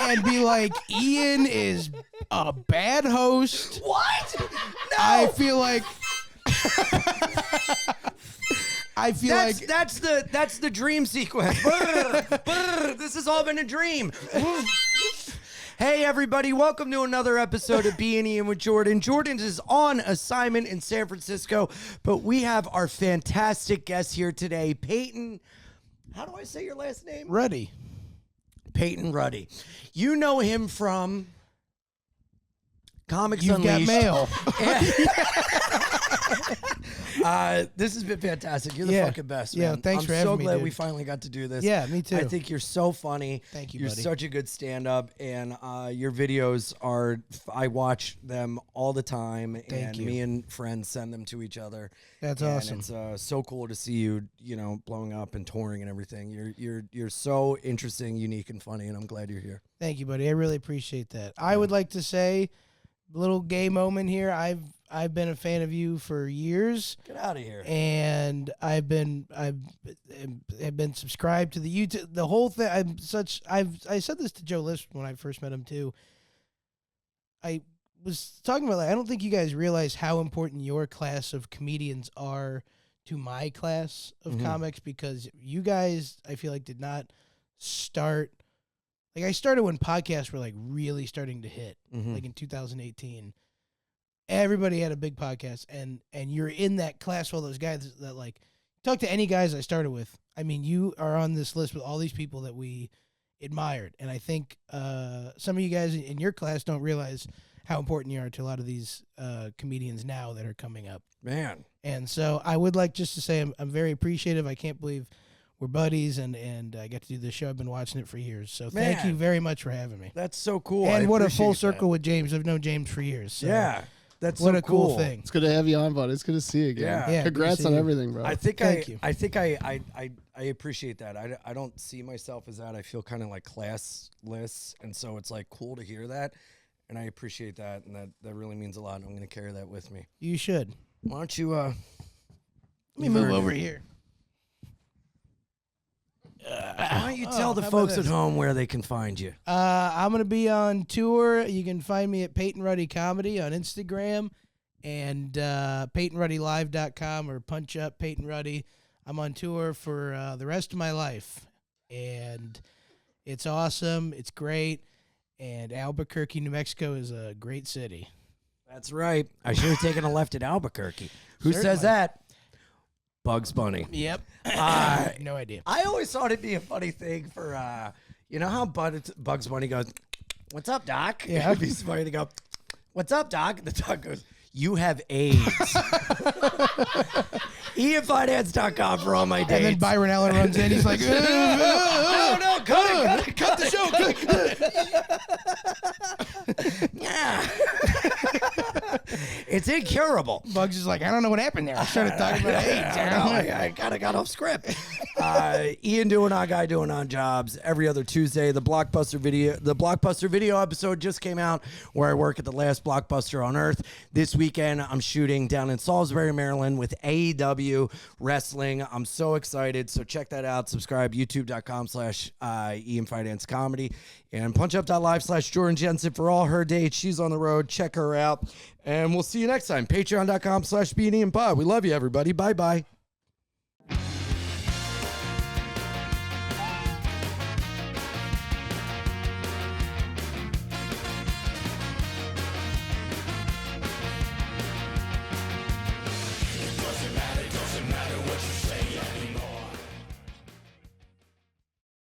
S3: and be like, Ian is a bad host.
S1: What? No.
S3: I feel like
S1: that's the dream sequence. Brr, brr, this has all been a dream. Hey everybody, welcome to another episode of Bein Ian with Jordan. Jordan is on assignment in San Francisco, but we have our fantastic guest here today, Peyton. How do I say your last name?
S3: Ruddy.
S1: Peyton Ruddy. You know him from Comics
S3: You've got
S1: Unleashed.
S3: mail.
S1: This has been fantastic. You're the
S3: Yeah.
S1: fucking best,
S3: Yeah,
S1: man.
S3: thanks
S1: I'm
S3: for
S1: so
S3: having me,
S1: glad
S3: dude.
S1: we finally got to do this.
S3: Yeah, me too.
S1: I think you're so funny.
S3: Thank you,
S1: You're
S3: buddy.
S1: such a good stand-up, and your videos are. I watch them all the time, and
S3: you.
S1: me and friends send them to each other.
S3: That's
S1: and
S3: awesome.
S1: It's so cool to see you, blowing up and touring and everything. You're so interesting, unique, and funny, and I'm glad you're here.
S3: Thank you, buddy. I really appreciate that. I would like to say, little gay moment here. I've been a fan of you for years,
S1: Get out of here.
S3: and I've been subscribed to the YouTube, the whole thing. I said this to Joe List when I first met him too. I was talking about, like, I don't think you guys realize how important your class of comedians are to my class of
S1: Mhm.
S3: comics, because you guys, I feel like, did not start. Like, I started when podcasts were like really starting to hit,
S1: Mhm.
S3: like in 2018. Everybody had a big podcast, and you're in that class with all those guys that, like, talk to any guys I started with. I mean, you are on this list with all these people that we admired, and I think some of you guys in your class don't realize how important you are to a lot of these comedians now that are coming up.
S1: Man.
S3: And so I would like just to say I'm very appreciative. I can't believe we're buddies, and I get to do this show. I've been watching it for years. So thank
S1: Man.
S3: you very much for having me.
S1: That's so cool.
S3: And
S1: I
S3: what a full
S1: appreciate
S3: circle with James. I've known James for years. So
S1: Yeah. That's
S3: what
S1: so
S3: a cool thing.
S4: It's good to have you on, bud. It's good to see you again.
S1: Yeah.
S3: Yeah, good to
S4: Congrats
S3: see
S4: on
S3: you.
S4: everything, bro.
S1: I think
S3: Thank you.
S1: I think I appreciate that. I don't see myself as that. I feel kind of like classless, and so it's like cool to hear that, and I appreciate that, and that really means a lot. And I'm going to carry that with me.
S3: You should.
S1: Why don't you
S3: Let me move over here.
S1: Why don't you tell the
S3: how about
S1: folks at
S3: this?
S1: home where they can find you?
S3: I'm going to be on tour. You can find me at Peyton Ruddy Comedy on Instagram and PeytonRuddyLive.com, or punch up Peyton Ruddy. I'm on tour for the rest of my life. And It's awesome. It's great. And Albuquerque, New Mexico is a great city.
S1: That's right. I should have taken a left at Albuquerque. Who
S3: Certainly.
S1: says that? Bugs Bunny.
S3: Yep. No idea.
S1: I always thought it'd be a funny thing for, you know how Bugs Bunny goes, "What's up, Doc?"
S3: Yeah.
S1: It'd be funny to go, "What's up, Doc?" The dog goes, "You have AIDS." IanFinance.com for all my dates.
S3: And then Byron Allen runs in. He's like,
S1: no, cut it.
S3: cut the show.
S1: Yeah. It's incurable.
S3: Bugs is like, I don't know what happened there. I started talking about AIDS.
S1: I kind of got off script. Ian doing on guy doing on jobs every other Tuesday. The Blockbuster video episode just came out where I work at the last Blockbuster on Earth. This weekend I'm shooting down in Salisbury, Maryland with AEW Wrestling. I'm so excited. So check that out. Subscribe youtube.com/Ian Fidance Comedy and punchup.live/Jordan Jensen for all her dates. She's on the road. Check her out. And we'll see you next time. Patreon.com/Bein and Pod. We love you, everybody. Bye-bye.